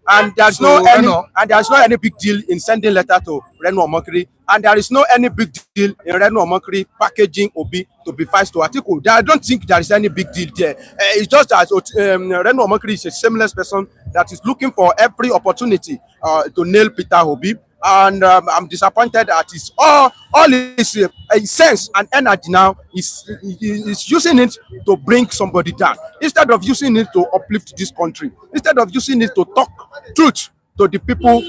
Speaker 5: And
Speaker 7: there's no any big deal in sending letter to Reno Omokri, and there is no any big deal in Reno Omokri packaging Obi to be vice to Atiku. I don't think there is any big deal there. It's just that Reno Omokri is a shameless person that is looking for every opportunity to nail Peter Obi. And I'm disappointed that it's all his sense and energy now is using it to bring somebody down instead of using it to uplift this country, instead of using it to talk truth to the people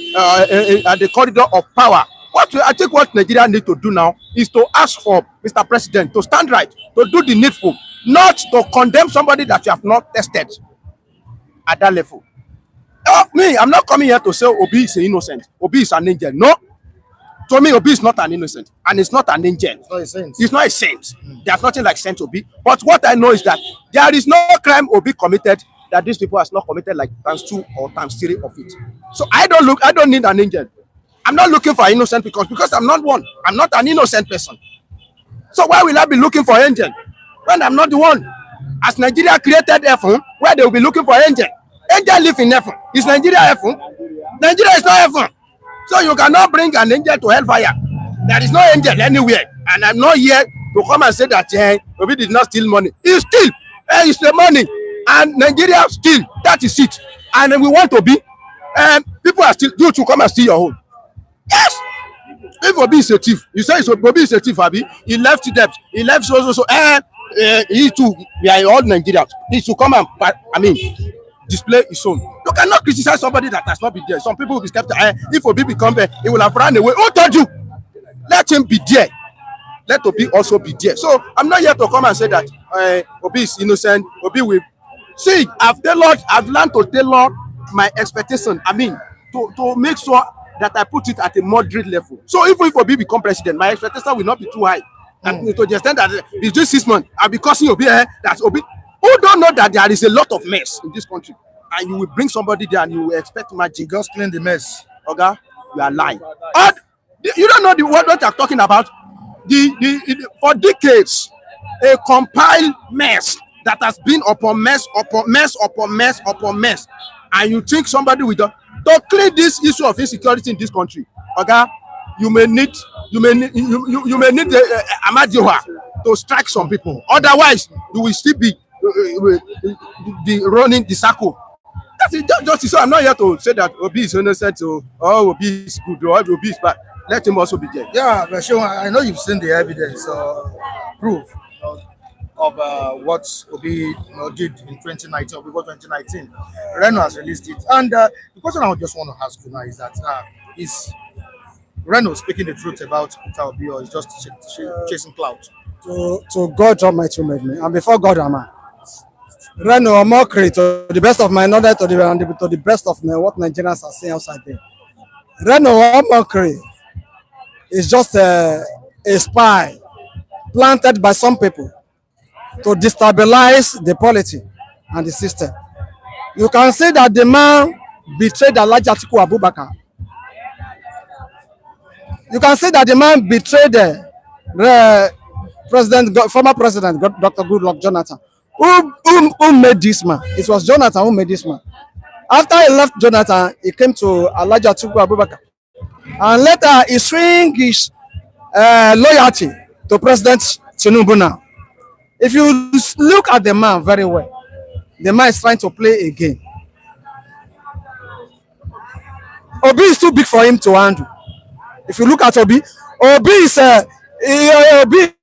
Speaker 7: at the corridor of power. I think what Nigeria need to do now is to ask for Mr. President to stand right, to do the needful, not to condemn somebody that you have not tested at that level. I'm not coming here to say Obi is innocent. Obi is an angel. No. To me, Obi is not an innocent. And it's not an angel.
Speaker 5: It's not a saint.
Speaker 7: It's not a saint. There's nothing like Saint Obi. But what I know is that there is no crime Obi committed that these people has not committed like ×2 or ×3 of it. So I don't need an angel. I'm not looking for innocent because I'm not one. I'm not an innocent person. So why will I be looking for angel when I'm not the one? As Nigeria created heaven, where they will be looking for angel. Angel live in heaven. Is Nigeria heaven? Nigeria is not heaven. So you cannot bring an angel to hellfire. There is no angel anywhere. And I'm not here to come and say that Obi did not steal money. He steal. It's the money. And Nigeria steal. That is it. And we want to be. People are still, you to come and steal your own. Yes. If Obi is a thief, you say Obi is a thief, Abi. He left debt. He left so. He too. We are all Nigerians. He should come and, display his own. You cannot criticize somebody that has not been there. Some people will be skeptical. If Obi become there, he will have run away. Who told you? Let him be there. Let Obi also be there. So I'm not here to come and say that Obi is innocent. Obi will see. I've learned to tailor my expectation. To make sure that I put it at a moderate level. So even if Obi become president, my expectation will not be too high. And to the extent that it's just 6 months, I'll be causing Obi that's Obi. Who don't know that there is a lot of mess in this country, and you will bring somebody there and you will expect magic?
Speaker 5: Just clean the mess.
Speaker 7: Okay, you are lying. And you don't know what you're talking about. For decades, a compiled mess that has been upon mess, and you think somebody will to clean this issue of insecurity in this country. Okay, you may need Amadioha to strike some people. Otherwise, you will still be running the circle. That's it. Just so I'm not here to say that Obi is innocent or Obi is good or Obi is bad. Let him also be there.
Speaker 5: Yeah, but sure, I know you've seen the evidence, proof of what Obi did in 2019 or before 2019. Reno has released it, and the question I just want to ask you now is that is Reno speaking the truth about Peter Obi, or is just chasing clout?
Speaker 6: To God Almighty who made me, and before God am I. Reno Omokri, to the best of my knowledge, to the best of what Nigerians are saying outside there. Reno Omokri is just a spy planted by some people to destabilize the polity and the system. You can see that the man betrayed Atiku Abubakar. You can see that the man betrayed former president, Dr. Goodluck Jonathan. Who made this man? It was Jonathan who made this man. After he left Jonathan, he came to Atiku Abubakar. And later, he swing his loyalty to President Tinubu now. If you look at the man very well, the man is trying to play a game. Obi is too big for him to handle. If you look at Obi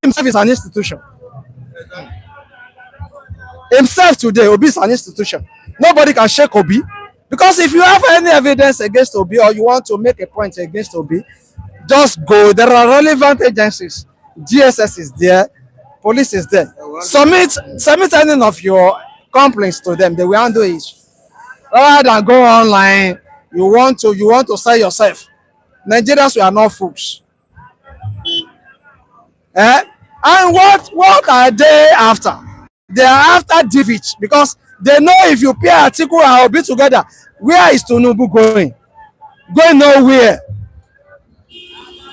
Speaker 6: himself is an institution. Himself today, Obi is an institution. Nobody can shake Obi. Because if you have any evidence against Obi or you want to make a point against Obi, just go. There are relevant agencies. GSS is there, police is there. Submit any of your complaints to them. They will handle it. Rather than go online, you want to sell yourself. Nigerians, we are not fools. And what are they after? They are after defeat because they know if you pair Atiku and Obi together, where is Tinubu going? Going nowhere.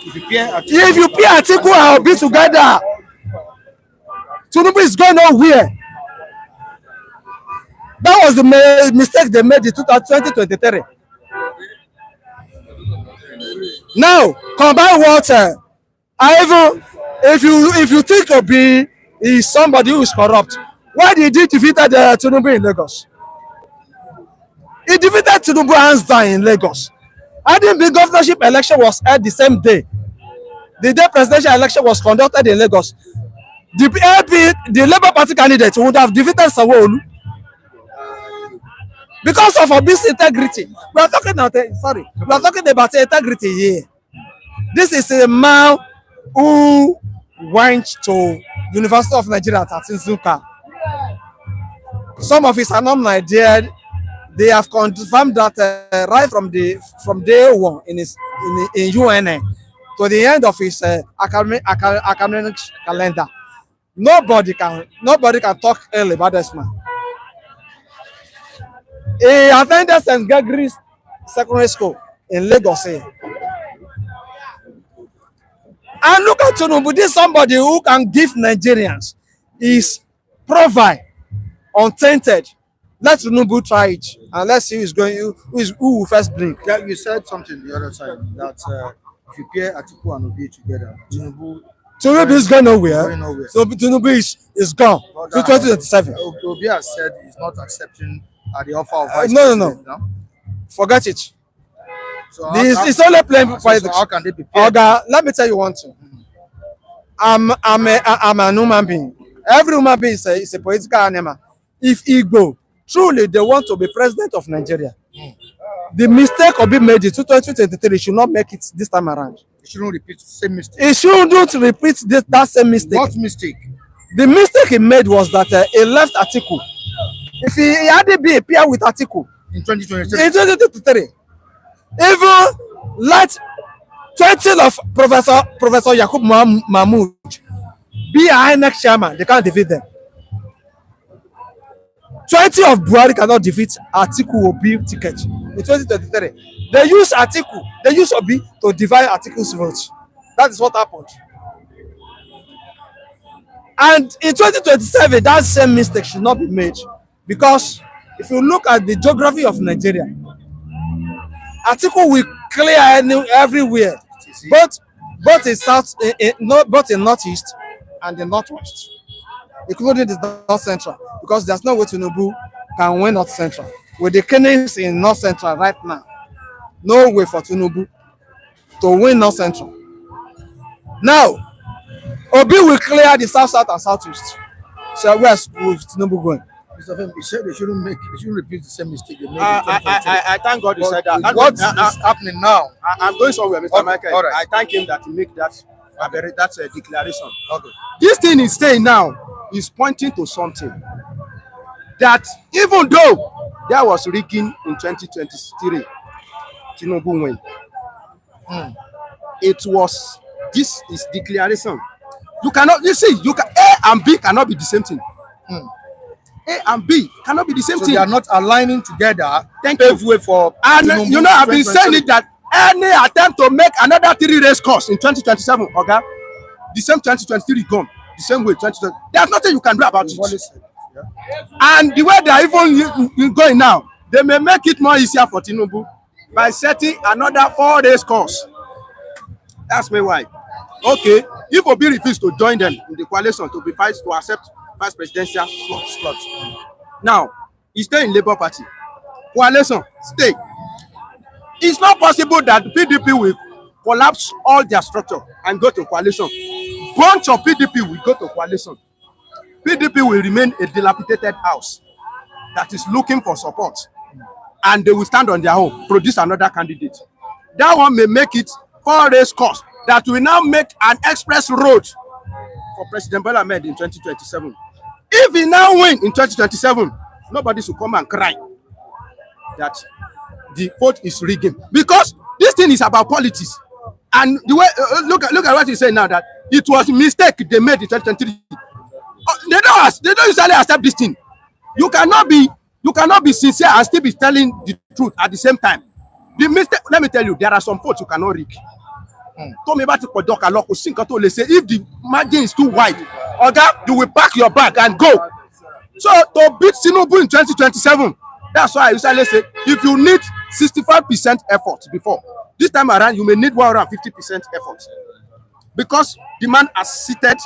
Speaker 6: If you pair Atiku and Obi together, Tinubu is going nowhere. That was the mistake they made in 2023. Now, combine water. Even if you think Obi is somebody who is corrupt, why did he defeat Tinubu in Lagos? He defeated Tinubu hands down in Lagos. I think the governorship election was held the same day. The day presidential election was conducted in Lagos. The Labour Party candidate would have defeated Sanwo-Olu because of Obi's integrity. We are talking about integrity here. This is a man who went to University of Nigeria at Atinzuka. Some of his alumni there, they have confirmed that right from day one in UNN to the end of his academic calendar, nobody can talk ill about this man. He attended St. Gregory's Secondary School in Lagos here. And look at Tinubu, this is somebody who can give Nigerians his profile untainted. Let Tinubu try it and let's see who will first blink.
Speaker 5: Yeah, you said something the other time that if you pair Atiku and Obi together,
Speaker 6: Tinubu is going nowhere. So Tinubu is gone to 2027.
Speaker 5: Obi has said he's not accepting the offer of vice
Speaker 6: No. Forget it.
Speaker 5: So
Speaker 6: it's only playing politics.
Speaker 5: So how can they be paired?
Speaker 6: Let me tell you one thing. I'm a human being. Every human being is a political animal. If Igbo truly they want to be president of Nigeria, the mistake Obi made in 2023 should not make it this time around.
Speaker 5: He shouldn't repeat the same mistake.
Speaker 6: He shouldn't repeat that same mistake.
Speaker 5: What mistake?
Speaker 6: The mistake he made was that he left Atiku. If he had been a peer with Atiku
Speaker 5: In 2023.
Speaker 6: in 2023, even let 20 of Professor Yakub Mahmoud be a INEC chairman, they can't defeat them. 20 of Buhari cannot defeat Atiku Obi ticket in 2023. They use Obi to divide Atiku's vote. That is what happened. And in 2027, that same mistake should not be made. Because if you look at the geography of Nigeria, Atiku will clear everywhere, both in northeast and the northwest, including the north central, because there's no way Tinubu can win north central. With the killings in north central right now, no way for Tinubu to win north central. Now, Obi will clear the south, and southeast. So where's Tinubu going?
Speaker 5: Mr. Fem, he said they shouldn't repeat the same mistake they made.
Speaker 7: I thank God he said that.
Speaker 5: What is happening now?
Speaker 7: I'm going somewhere, Mr. Michael.
Speaker 5: All right.
Speaker 7: I thank him that he make that declaration.
Speaker 5: Okay.
Speaker 7: This thing he's saying now is pointing to something that even though there was rigging in 2023, Tinubu win. This is declaration. A and B cannot be the same thing. A and B cannot be the same thing.
Speaker 5: They are not aligning together.
Speaker 7: Thank you.
Speaker 5: Way for
Speaker 7: And
Speaker 5: Tinubu
Speaker 7: you know, I've been saying it that any attempt to make another 3 race course in 2027, okay, the same 2023 gone, the same way 2020. There's nothing you can do about it. And the way they are even going now, they may make it more easier for Tinubu by setting another 4 race course. That's me why. Okay, if Obi refuses to join them in the coalition to accept vice presidential slot. Now, he stay in Labour Party. Coalition, stay. It's not possible that PDP will collapse all their structure and go to coalition. Bunch of PDP will go to coalition. PDP will remain a dilapidated house. that is looking for support, and they will stand on their own, produce another candidate. That one may make it 4 race course that will now make an express road for President Bola Ahmed in 2027. If he now win in 2027, nobody should come and cry that the vote is rigging, because this thing is about politics. And the way look at what you say now, that it was a mistake they made in 2023. They don't usually accept this thing. You cannot be sincere and still be telling the truth at the same time. The mistake, let me tell you, there are some votes you cannot rig. Told me about it for Doka Loco. If the margin is too wide, you will pack your bag and go. So to beat Tinubu in 2027, that's why I usually say, if you need 65% effort before, this time around you may need 150% effort, because the man has seated,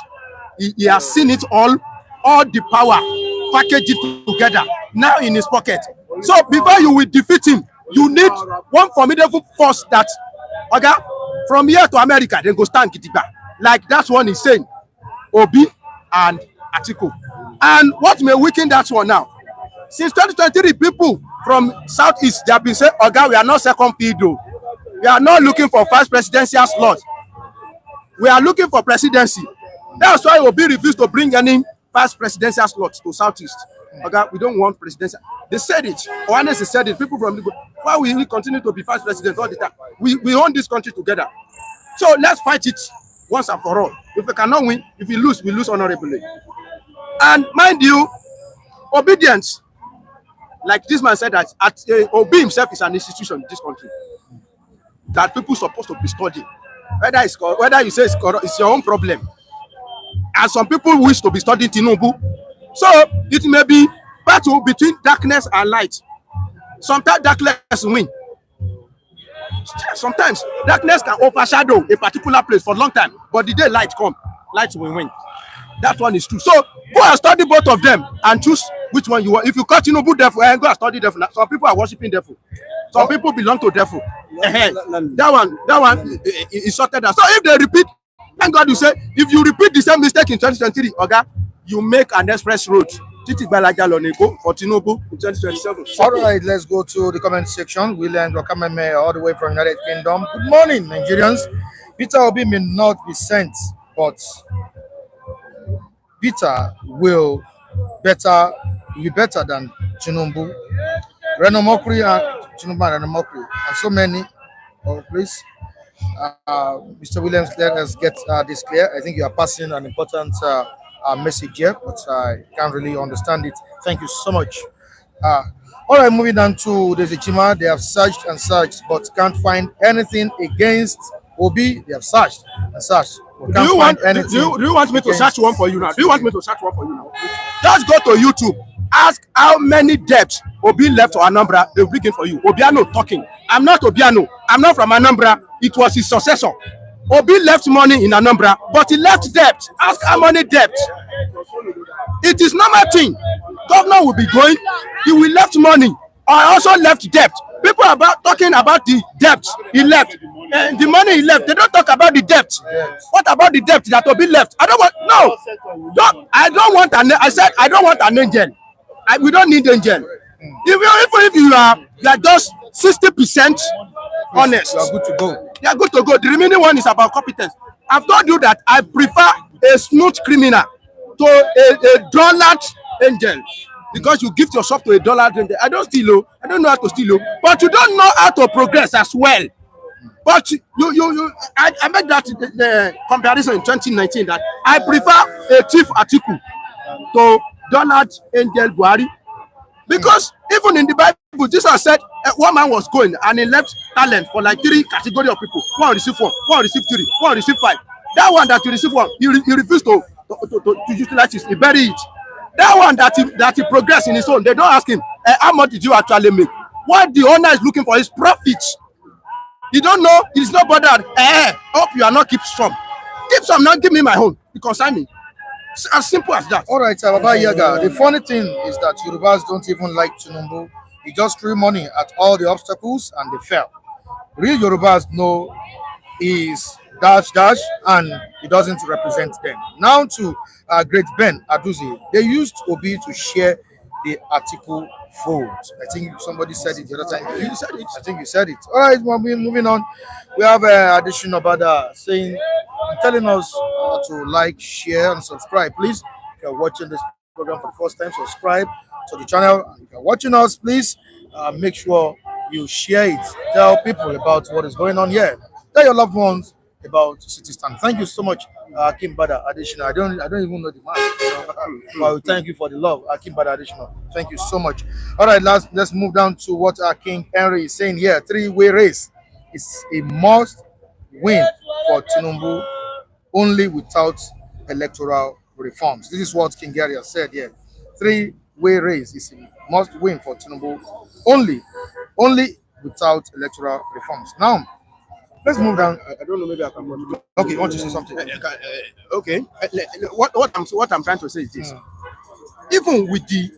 Speaker 7: he has seen it all the power, package it together now in his pocket. So before you will defeat him, you need one formidable force that from here to America, then go stand Kitiba. Like that's one he's saying, Obi and Atiku. And what may weaken that one now? Since 2023, people from Southeast, they have been saying, we are not second field. We are not looking for first presidential slot. We are looking for presidency. That's why Obi refused to bring any first presidential slot to Southeast. We don't want presidential. They said it. Oanes said it. People from the why will we continue to be first president all the time? We own this country together. So let's fight it once and for all. If we cannot win, if we lose honorably. And mind you, obedience, like this man said, that Obi himself is an institution in this country that people are supposed to be studying. Whether you say it's your own problem. And some people wish to be studying Tinubu. So it may be battle between darkness and light. Sometimes darkness win. Sometimes darkness can overshadow a particular place for a long time, but the day light comes, light will win. That one is true. So go and study both of them and choose which one you want. If you cut Tinubu devil, go and study devil. Some people are worshiping devil. Some people belong to devil. That one is sorted out. So if they repeat, thank God you say, if you repeat the same mistake in 2023, you make an express road for Tinubu in 2027.
Speaker 5: All right, let's go to the comment section. William Wakameme, all the way from United Kingdom. Good morning, Nigerians. Peter Obi may not be sent, but Peter will be better than Tinubu. Reno Omokri and Tinubu and Reno Omokri, and so many. Oh, please, Mr. Williams, let us get this clear. I think you are passing an important message here, but I can't really understand it. Thank you so much. All right, moving on to the Zijima. They have searched and searched, but can't find anything against Obi. They have searched and searched.
Speaker 7: Do you want me to search one for you now? Just go to YouTube. Ask how many debts Obi left to Anambra. They'll bring it for you. Obiano talking. I'm not Obiano. I'm not from Anambra. It was his successor. Obi left money in Anambra, but he left debt. Ask how many debt. It is normal thing. Governor will be going. He will left money. I also left debt. People are talking about the debt he left. And the money he left. They don't talk about the debt. What about the debt that Obi left? I don't want an angel. We don't need angel. If you are just 60% honest,
Speaker 5: you are good to go.
Speaker 7: You are good to go. The remaining one is about competence. I've told you that I prefer a smooth criminal to a dullard angel, because you give yourself to a dullard angel. I don't steal. I don't know how to steal, but you don't know how to progress as well. But I made that the comparison in 2019 that I prefer a chief Atiku to dullard angel Buhari, because even in the Bible, Jesus said one man was going and he left talent for like 3 categories of people. One received 1, one received 3, one received 5. That one that you received 1, he refused to utilize it. He buried it. That one that he progressed in his own, they don't ask him, how much did you actually make? What the owner is looking for is profits. You don't know, he's not bothered. Hope you are not keep some. Keep some, now give me my own. You consign me. It's as simple as that.
Speaker 5: All right, Baba Yaga. The funny thing is that Yorubas don't even like Tinubu. He just threw money at all the obstacles and they fell. Real Yorubas know is dash and he doesn't represent them. Now to Great Ben Aduzi, they used Obi to share the Atiku vote. I think somebody said it the other time.
Speaker 7: You said it.
Speaker 5: I think you said it. All right, well, we're moving on. We have addition about saying, telling us to like, share, and subscribe. Please, if you're watching this program for the first time, subscribe to the channel. If you're watching us, please make sure you share it. Tell people about what is going on here. Tell your loved ones about City Stand. Thank you so much, Akim Bada Additional. I don't even know the man. But we thank you for the love, Akim Bada Additional. Thank you so much. All right, let's move down to what King Henry is saying here. Three-way race is a must win for Tinubu, only without electoral reforms. This is what King Gary has said here. Three-way race is a must win for Tinubu, only without electoral reforms. Now, let's move down.
Speaker 7: I don't know. Maybe I can.
Speaker 5: Okay, you want to say something?
Speaker 7: Okay. What I'm trying to say is this: even with the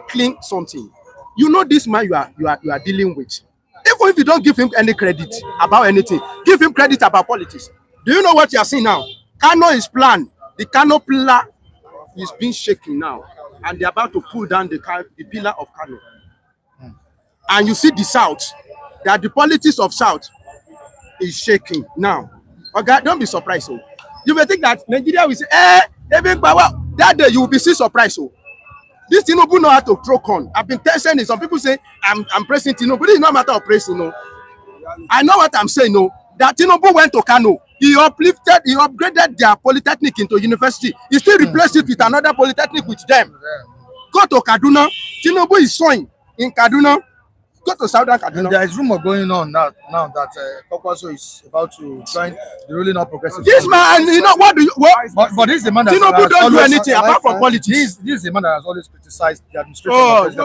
Speaker 7: clean something, you know this man you are dealing with. Even if you don't give him any credit about anything, give him credit about politics. Do you know what you are seeing now? Kano is planned. The Kano pillar is being shaken now, and they're about to pull down the pillar of Kano. And you see the South, that the politics of South is shaking now. Okay, don't be surprised. So you may think that Nigeria will say, even power. That day you will be still surprised. So this Tinubu know how to throw con. I've been testing it. Some people say I'm pressing Tinubu. This is not a matter of pressing. No, I know what I'm saying. No, that Tinubu went to Kano. He upgraded their polytechnic into university. He still replaced it with another polytechnic with them. Go to Kaduna. Tinubu is sowing in Kaduna. Go to Southern Kaduna.
Speaker 5: There is rumor going on now that Kwankwaso is about to join the ruling of progressive.
Speaker 7: This man, you know what?
Speaker 5: But this is the man that
Speaker 7: Tinubu don't do anything apart from politics.
Speaker 5: This is the man that has always criticized the administration.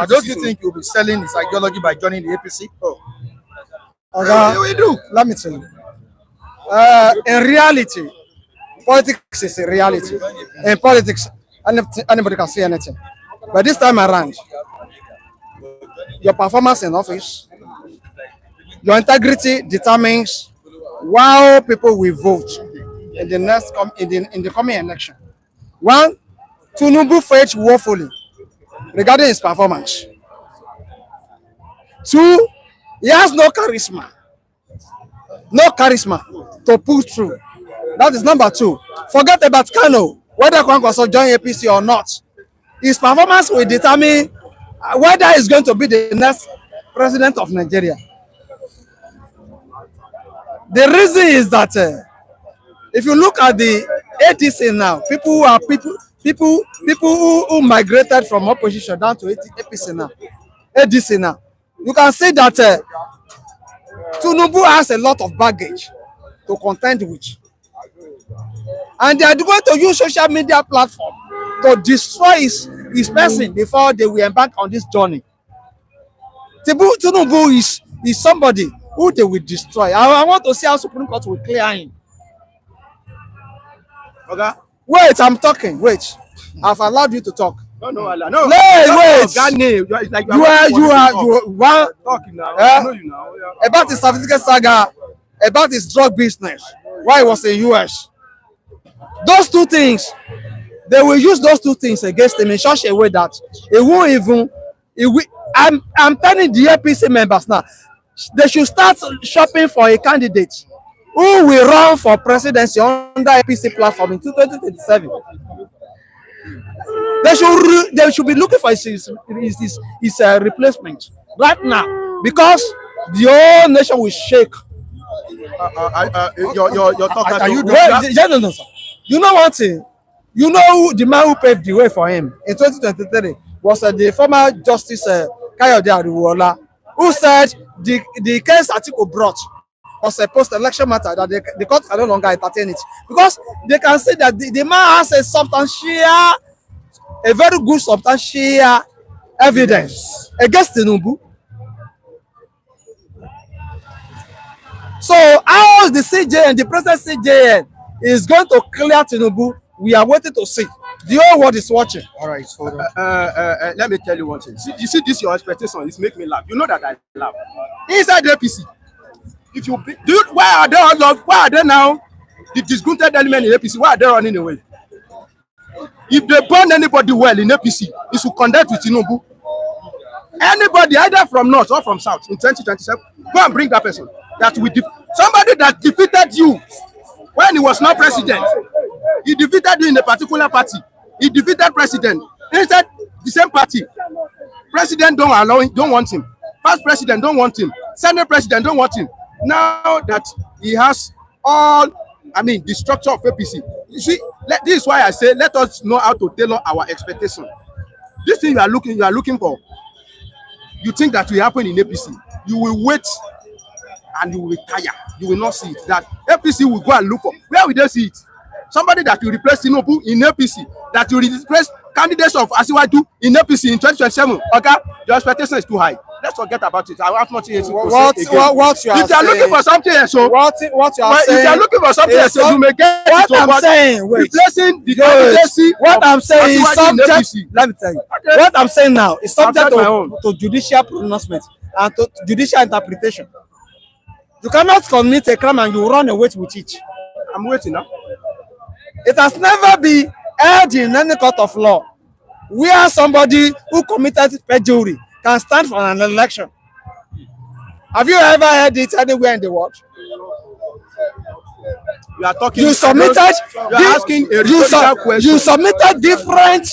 Speaker 5: Don't you think you'll be selling his ideology by joining the APC?
Speaker 7: We do.
Speaker 6: Let me tell you. In reality, politics is a reality. In politics, anybody can say anything. But this time around, your performance in office, your integrity determines how people will vote in the next in the coming election. One, Tinubu failed woefully regarding his performance. Two, he has no charisma to pull through. That is number two. Forget about Kano, whether Kwankwaso join APC or not. His performance will determine whether he's going to be the next president of Nigeria. The reason is that if you look at the ADC now, people who migrated from opposition down to APC now, ADC now, you can see that Tinubu has a lot of baggage to contend with, and they are going to use social media platform to destroy his person before they will embark on this journey. Tinubu is somebody who they will destroy. I want to see how Supreme Court will clear him. Okay. Wait, I'm talking. Wait, I've allowed you to talk.
Speaker 7: No.
Speaker 6: Wait. You are
Speaker 7: talking now. I know you now. Yeah.
Speaker 6: About his certificate saga, about his drug business, why he was in US. Those two things, they will use those two things against him in such a way that it won't even. I'm telling the APC members now, they should start shopping for a candidate who will run for presidency under APC platform in 2027. They should be looking for his replacement right now, because the whole nation will shake.
Speaker 7: You're talking.
Speaker 6: Are you no, sir. You know one thing. You know the man who paved the way for him in 2023 was the former Justice Kayode Ariwola, who said the case Atiku brought was a post-election matter that the court can no longer entertain it, because they can say that the man has a very good substantial evidence against Tinubu. So how the CJ and the present CJN is going to clear Tinubu, we are waiting to see. The whole world is watching.
Speaker 5: All right, so
Speaker 7: let me tell you one thing. You see this your expectation, it's make me laugh. You know that I laugh. Inside the APC, if you dude, why are they all love? Why are they now the disgruntled element in APC? Why are they running away? If they burn anybody well in APC, it should connect with Tinubu. Anybody, either from north or from south, in 2027, go and bring that person. Somebody that defeated you when he was not president. He defeated you in a particular party. He defeated president. Instead, the same party. President don't want him. Past president don't want him. Senate president don't want him. Now that he has the structure of APC. You see, this is why I say let us know how to tailor our expectation. This thing you are looking for, you think that will happen in APC. You will wait and you will retire. You will not see it. That APC will go and look for. Where will they see it? Somebody that will replace Tinubu in APC, that will replace candidates of Asiwaju in APC in 2027. Okay, your expectation is too high. Let's forget about it. I have nothing else to say again.
Speaker 6: What you are
Speaker 7: if they are looking for something else, so
Speaker 6: what you are saying,
Speaker 7: if they are looking for something else, so you may get
Speaker 6: what I'm saying.
Speaker 7: Replacing the candidacy.
Speaker 6: What I'm saying is subject. Let me tell you.
Speaker 7: Okay.
Speaker 6: What I'm saying now is subject to judicial pronouncement and to judicial interpretation. You cannot commit a crime and you run away with it.
Speaker 7: I'm waiting now.
Speaker 6: It has never been held in any court of law where somebody who committed perjury can stand for an election. Have you ever heard it anywhere in the world?
Speaker 7: You are talking.
Speaker 6: You submitted. You submitted different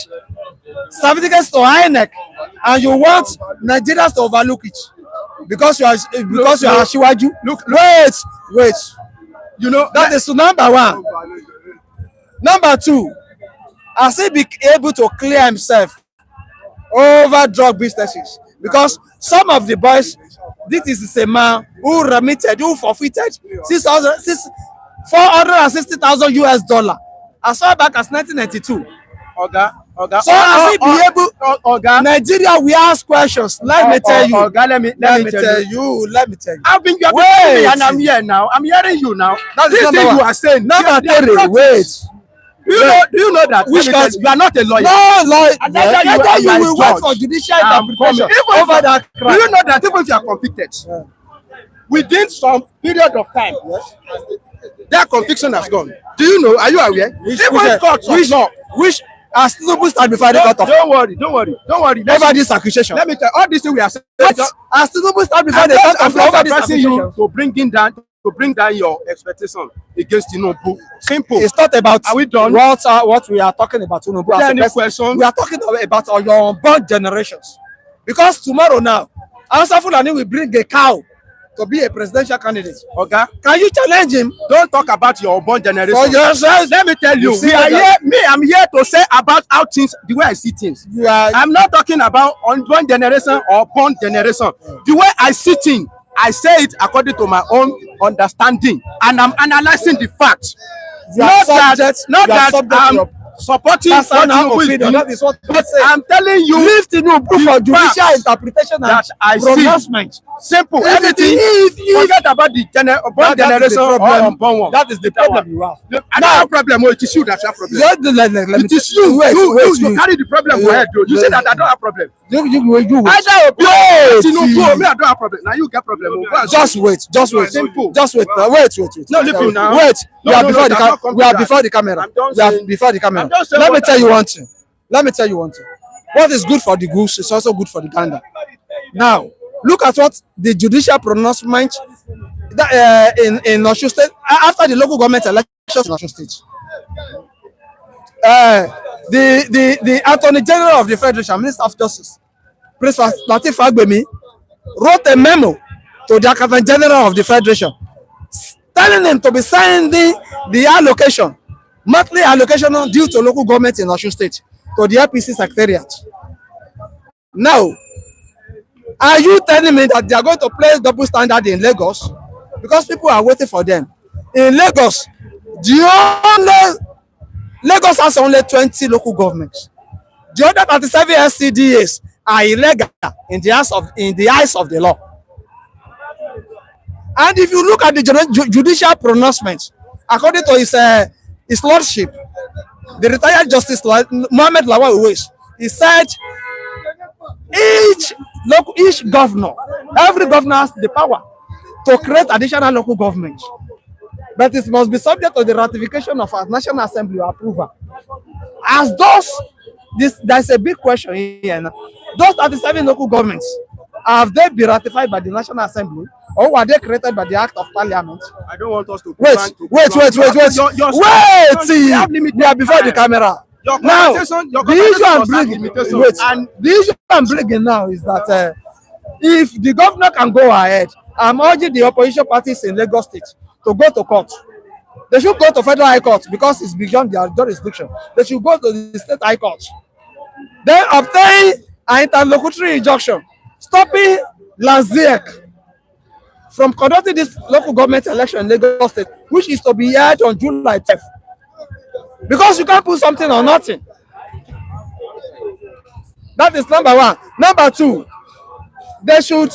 Speaker 6: certificates to INEC, and you want Nigerians to overlook it because you are Asiwaju. Wait. You know that is number one. Number two, has he been able to clear himself over drug businesses? Because some of the boys, this is a man who forfeited $460,000 as far back as 1992. So has he been able? Nigeria, we ask questions. Let me tell you. Let me tell you.
Speaker 7: I've been waiting and I'm here now. I'm hearing you now. This thing you are saying.
Speaker 6: Number three, wait.
Speaker 7: Do you know that? You are not a lawyer.
Speaker 6: No, you will wait for judicial interpretation over that crime.
Speaker 7: Do you know that even if you are convicted, within some period of time, that conviction has gone? Do you know? Are you aware?
Speaker 6: Which has Tinubu stand before the court of law?
Speaker 7: Don't worry.
Speaker 6: Over this accusation.
Speaker 7: Let me tell you, all these things we are saying.
Speaker 6: Has Tinubu stand before the court of law over this accusation?
Speaker 7: To bring down your expectation against Tinubu. Simple.
Speaker 6: It's not about.
Speaker 7: Are we done?
Speaker 6: What we are talking about Tinubu.
Speaker 7: Any question?
Speaker 6: We are talking about your unborn generations. Because tomorrow now, Hausa Fulani will bring a cow to be a presidential candidate. Okay? Can you challenge him?
Speaker 7: Don't talk about your unborn generation.
Speaker 6: For yourself.
Speaker 7: Let me tell you, I'm here to say about how things, the way I see things. I'm not talking about unborn generation or born generation. The way I see things, I say it according to my own understanding, and I'm analyzing the facts. Not that I'm supporting opinion. That is what I'm telling you.
Speaker 6: Leave Tinubu for judicial interpretation and pronouncement.
Speaker 7: Simple. Everything. Forget about the born generation or unborn one.
Speaker 6: That is the problem you have.
Speaker 7: I don't have problem. It is you that have problem. It is you. You carry the problem for head. You say that I don't have problem.
Speaker 6: You
Speaker 7: either Obi Tinubu or me, I don't have problem. Now you get problem.
Speaker 6: Just wait.
Speaker 7: Simple.
Speaker 6: Just wait. Wait.
Speaker 7: No, leave you now.
Speaker 6: Wait. We are before the camera. Let me tell you one thing. What is good for the goose is also good for the gander. Now, look at what the judicial pronouncement in Osun State after the local government elections in Osun State. The Attorney General of the Federation, Minister of Justice, Prince Lateef Fagbemi, wrote a memo to the Accountant General of the Federation, telling him to be sending the monthly allocation due to local government in Osun State to the Apc Secretariat. Now, are you telling me that they are going to place double standard in Lagos? Because people are waiting for them. In Lagos, Lagos has only 20 local governments. The other 37 SCDAs are illegal in the eyes of the law. And if you look at the judicial pronouncement, according to his lordship, the retired Justice Mohammed Lawal Uwais, he said each governor, every governor has the power to create additional local government, but it must be subject to the ratification of our National Assembly approval. as those, there's a big question here now. Those 37 local governments, have they been ratified by the National Assembly, or were they created by the Act of Parliament?
Speaker 7: I don't want us to
Speaker 6: Wait. We are before the camera. Now, the issue I'm bringing now is that if the governor can go ahead, I'm urging the opposition parties in Lagos State to go to court. They should go to Federal High Court because it's beyond their jurisdiction. They should go to the State High Court. Then obtain an interlocutory injunction stopping Lanziek from conducting this local government election in Lagos State, which is to be held on July 10th. Because you can't put something on nothing. That is number one. Number two, they should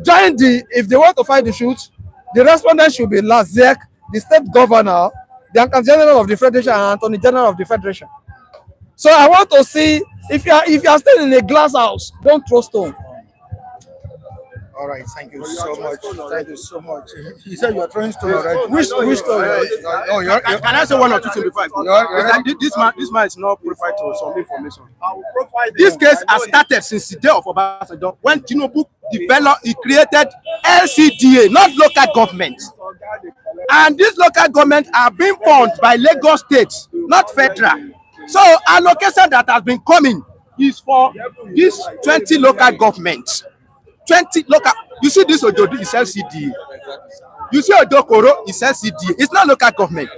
Speaker 6: join if they want to fight the shoot, the respondent should be Lanziek, the state governor, the Accountant General of the Federation, and Attorney General of the Federation. So I want to see if you are staying in a glass house, don't throw stone.
Speaker 5: All right, thank you so much. Thank you so much. You said you are throwing stone already.
Speaker 6: Which stone?
Speaker 7: Can I say one or two things before I go? This man is not qualified to some information. This case has started since the day of Obasanjo when Tinubu developed, he created LCDA, not local government. And these local governments are being formed by Lagos State, not federal. So allocation that has been coming is for these 20 local governments. 20 local. You see this Ojodu is LCDA. You see Odokoro is LCDA. It's not local government.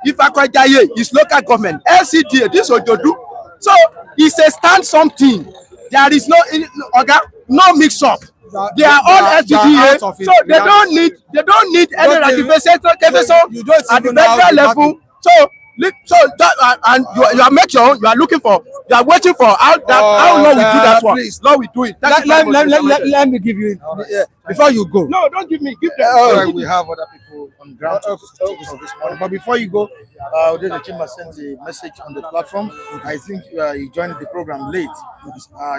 Speaker 7: If Akwajaye is local government, LCDA, this Ojodu. So it's a stand something. There is no mix up. They are all LCDA. So they don't need any ratification at the federal level. So that, and you are making you are looking for, you are waiting for how long we do that one. Please, Lord, we do it.
Speaker 6: Let me give you before you go.
Speaker 7: No, don't give me. Give them.
Speaker 5: All right, we have other people on ground to this morning. But before you go, the chamber sent a message on the platform. I think you joined the program late.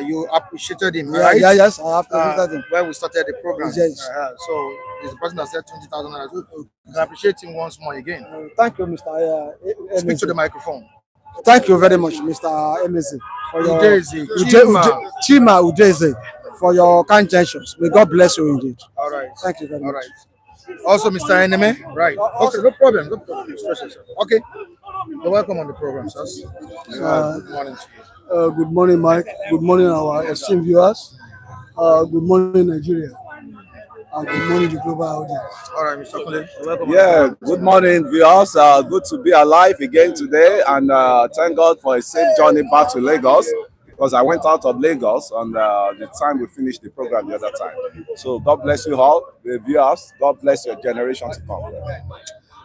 Speaker 5: You appreciated him, right?
Speaker 6: Yes, I appreciated him.
Speaker 5: Where we started the program.
Speaker 6: Yes.
Speaker 5: So it's the person that said 20,000 naira. You can appreciate him once more again.
Speaker 6: Thank you, Mr.
Speaker 5: Speak to the microphone.
Speaker 6: Thank you very much, Mr. Emezi, for your
Speaker 5: Chima
Speaker 6: Udeze, for your kind intentions. May God bless you indeed.
Speaker 5: All right.
Speaker 6: Thank you very much.
Speaker 5: All right. Also, Mr. Eneme. Right. Okay, no problem. No problem. Okay. You're welcome on the program, sir. Good morning to you.
Speaker 2: Good morning, Mike. Good morning, our esteemed viewers. Good morning, Nigeria. And good morning, the global audience.
Speaker 5: All right, Mr. Kule. Welcome.
Speaker 8: Yeah, good morning, viewers. Good to be alive again today, and thank God for a safe journey back to Lagos, because I went out of Lagos on the time we finished the program the other time. So God bless you all, the viewers. God bless your generation to come.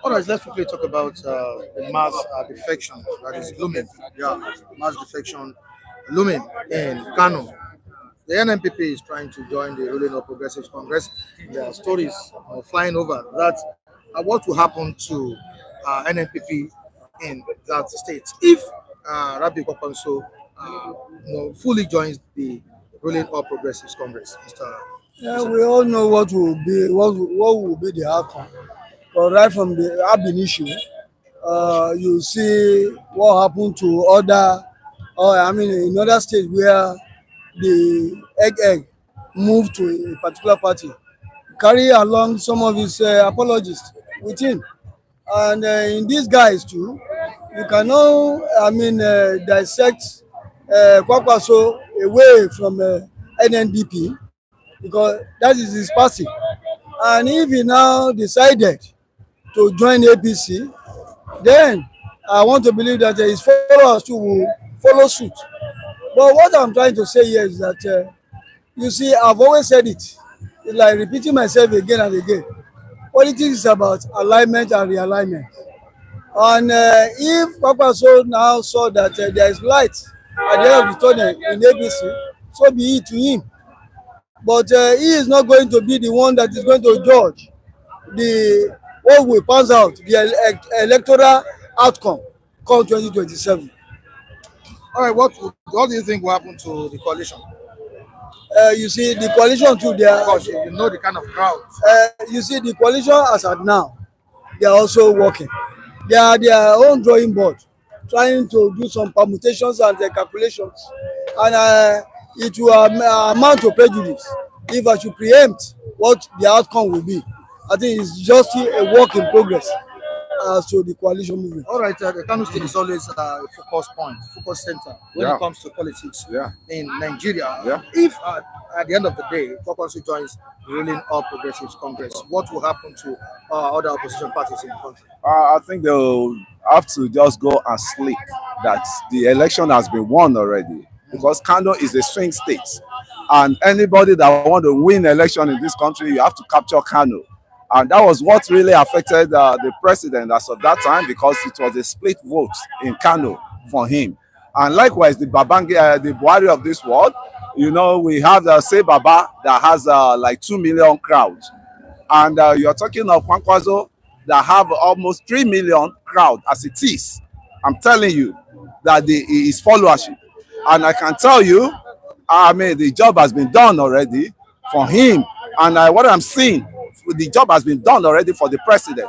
Speaker 5: All right, let's quickly talk about the mass defection that is looming. Yeah, mass defection looming in Kano. The NNPP is trying to join the ruling of Progressive Congress. There are stories flying over that what will happen to NNPP in that state if Rabiu Kwankwaso fully joins the ruling of Progressive Congress.
Speaker 2: Yeah, we all know what will be the outcome. But right from the Abin issue, you see what happened to in other states where the egg moved to a particular party, carry along some of his apologies with him. And in these guys too, you cannot, dissect Kwankwaso away from NNPP, because that is his party. And if he now decided to join APC, then I want to believe that his followers too will follow suit. But what I'm trying to say here is that, you see, I've always said it. It's like repeating myself again and again. Politics is about alignment and realignment. And if Kwankwaso now saw that there is light at the end of the tunnel in ABC, so be it to him. But he is not going to be the one that is going to judge what will pass out, the electoral outcome come 2027.
Speaker 5: All right, what do you think will happen to the coalition?
Speaker 2: You see, the coalition too, they are...
Speaker 5: Of course, you know the kind of crowd.
Speaker 2: You see, the coalition as at now, they are also working. They are their own drawing board. trying to do some permutations and calculations, and it will amount to prejudice if I should preempt what the outcome will be. I think it's just a work in progress as to the coalition movement.
Speaker 5: All right, the Kano State is always a focus point, focus center when it comes to politics in Nigeria. If at the end of the day, Kwankwaso joins the ruling All Progressives Congress, what will happen to other opposition parties in the country?
Speaker 8: I think they'll have to just go and sleep that the election has been won already, because Kano is a swing state, and anybody that want to win election in this country, you have to capture Kano. And that was what really affected the president as of that time, because it was a split vote in Kano for him. And likewise, the Buhari of this world, you know, we have the Say Baba that has like 2 million crowd. And you're talking of Kwankwaso that have almost 3 million crowd as it is. I'm telling you that his followership. And I can tell you, I mean, the job has been done already for him. And what I'm seeing, the job has been done already for the president,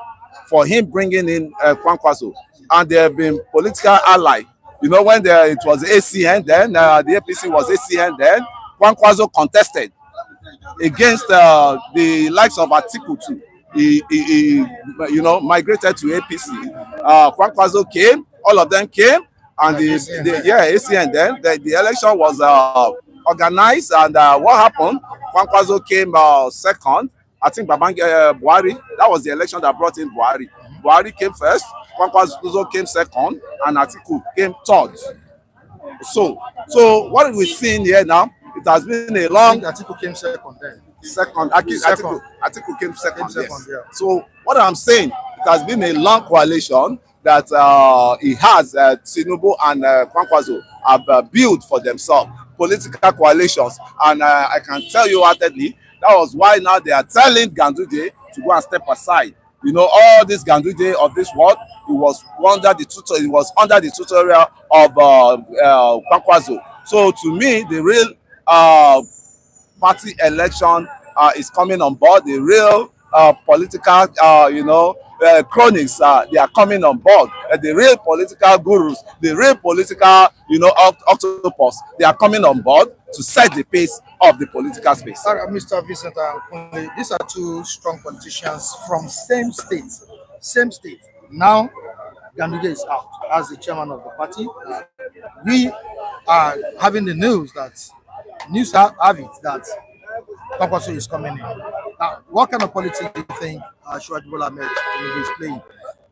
Speaker 8: for him bringing in Kwankwaso. And there have been political ally. You know, when it was ACN then, the APC was ACN then, Kwankwaso contested against the likes of Atiku too. He you know, migrated to APC. Kwankwaso came, all of them came, and ACN then, the election was organized, and what happened? Kwankwaso came second. I think Buhari, that was the election that brought in Buhari. Buhari came first, Kwankwaso came second, and Atiku came third. So what we're seeing here now, it has been a long.
Speaker 5: Atiku came second then.
Speaker 8: Atiku came second. Yes. Yeah. So what I'm saying, it has been a long coalition that he has, Tinubu and Kwankwaso have built for themselves, political coalitions, and I can tell you heartedly, that was why now they are telling Ganduje to go and step aside. You know, all this Ganduje of this world, it was under the tutorial of Kwankwaso. So to me, the real party election is coming on board. The real political, cronies, they are coming on board. The real political gurus, the real political, octopus, they are coming on board to set the pace of the political space.
Speaker 5: Mr. Vincent, these are two strong politicians from same state. Now, Ganduje is out as the chairman of the party. We are having the news have it that Kwankwaso is coming in. Now, what kind of politics do you think Bola Ahmed Tinubu is playing?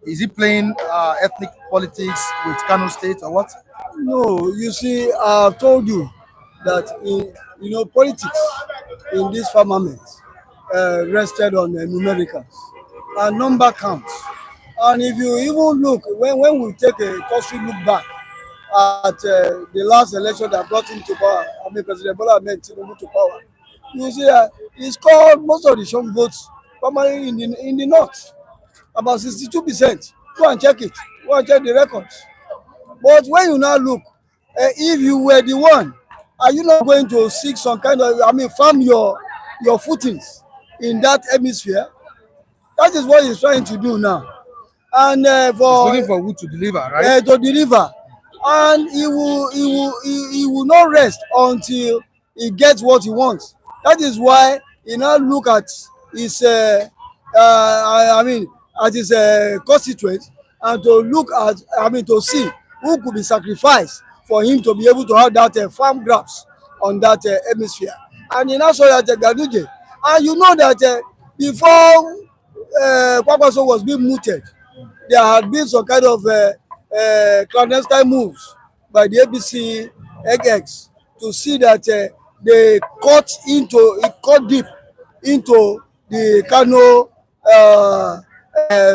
Speaker 5: Is he playing ethnic politics with Kano State or what?
Speaker 2: No, you see, I've told you that politics in this firmament rested on numericals and number counts. And if you even look, when we take a cursory look back at the last election that brought him to power, President Bola Ahmed Tinubu to power, you see he scored most of the strong votes primarily in the north, about 62%. Go and check it. Go and check the records. But when you now look, if you were the one, are you not going to seek some kind of, farm your footings in that hemisphere? That is what he's trying to do now. And
Speaker 5: he's looking for who to deliver, right?
Speaker 2: To deliver. And he will not rest until he gets what he wants. That is why he now look at his at his constituents, and to look at to see who could be sacrificed for him to be able to have that farm grabs on that hemisphere. And he now saw that Ganduje, and you know that before Kwankwaso was being mooted, there had been some kind of clandestine moves by the APC eggs to see that they cut deep into the Kano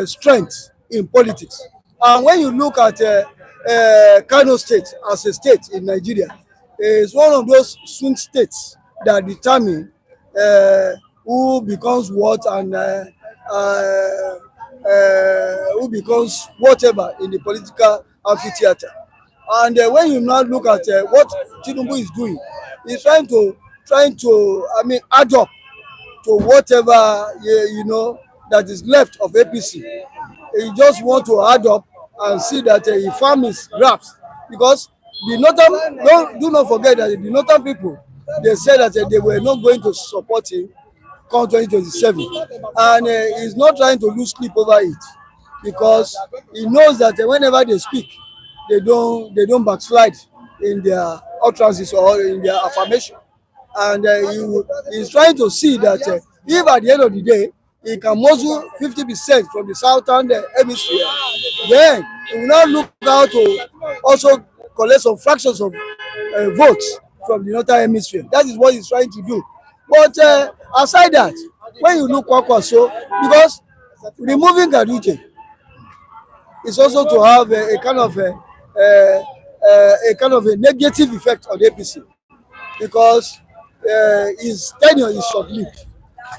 Speaker 2: strength in politics. And when you look at Kano State as a state in Nigeria, it's one of those swing states that determine who becomes what and who becomes whatever in the political amphitheater. And when you now look at what Tinubu is doing, he's trying to add up to whatever that is left of APC. He just want to add up and see that he farm his grapes, because the northern, do not forget that the northern people, they said that they were not going to support him come 2027, and he's not trying to lose sleep over it, because he knows that whenever they speak, they don't backslide in their utterances or in their affirmation, and he's trying to see that if at the end of the day he can muzzle 50% from the southern hemisphere, then he will now look out to also collect some fractions of votes from the northern hemisphere. That is what he's trying to do. But aside that, when you look Kwankwaso, because removing Ganduje is also to have a kind of a negative effect on the APC, because his tenure is short-lived.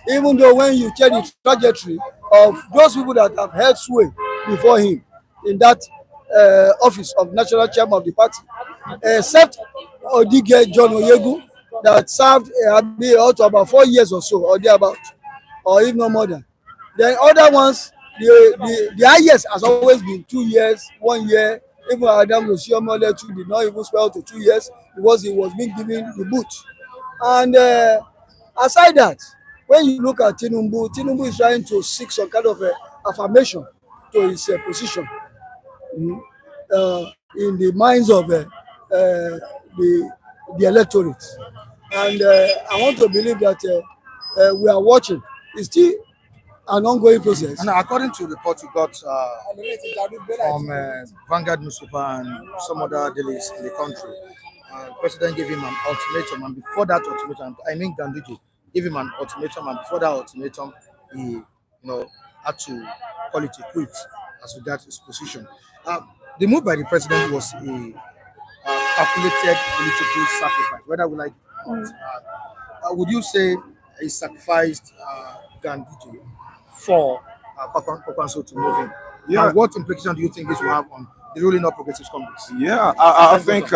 Speaker 2: Even though when you check the trajectory of those people that have held sway before him in that office of national chairman of the party, except Odige John Oyegu, that served up to about 4 years or so, or thereabout, or if not more than. Then other ones, the highest has always been 2 years, 1 year. Even Adam Losiomole too did not even spell to 2 years, because he was being given the boot. And aside that, when you look at Tinubu is trying to seek some kind of affirmation to his position in the minds of the electorate. And I want to believe that we are watching. It's still an ongoing process.
Speaker 5: And according to reports we got from Vanguard newspaper and some other dailies in the country, the president gave him an ultimatum, and before that ultimatum, I mean Ganduje gave him an ultimatum, and before that ultimatum, he had to call it a quit as regards his position. The move by the president was a calculated political sacrifice, whether we like it or not. Would you say he sacrificed Ganduje for Kwankwaso to move in?
Speaker 8: Yeah.
Speaker 5: And what implication do you think this will have on the ruling of Progressive Congress?
Speaker 8: Yeah, I think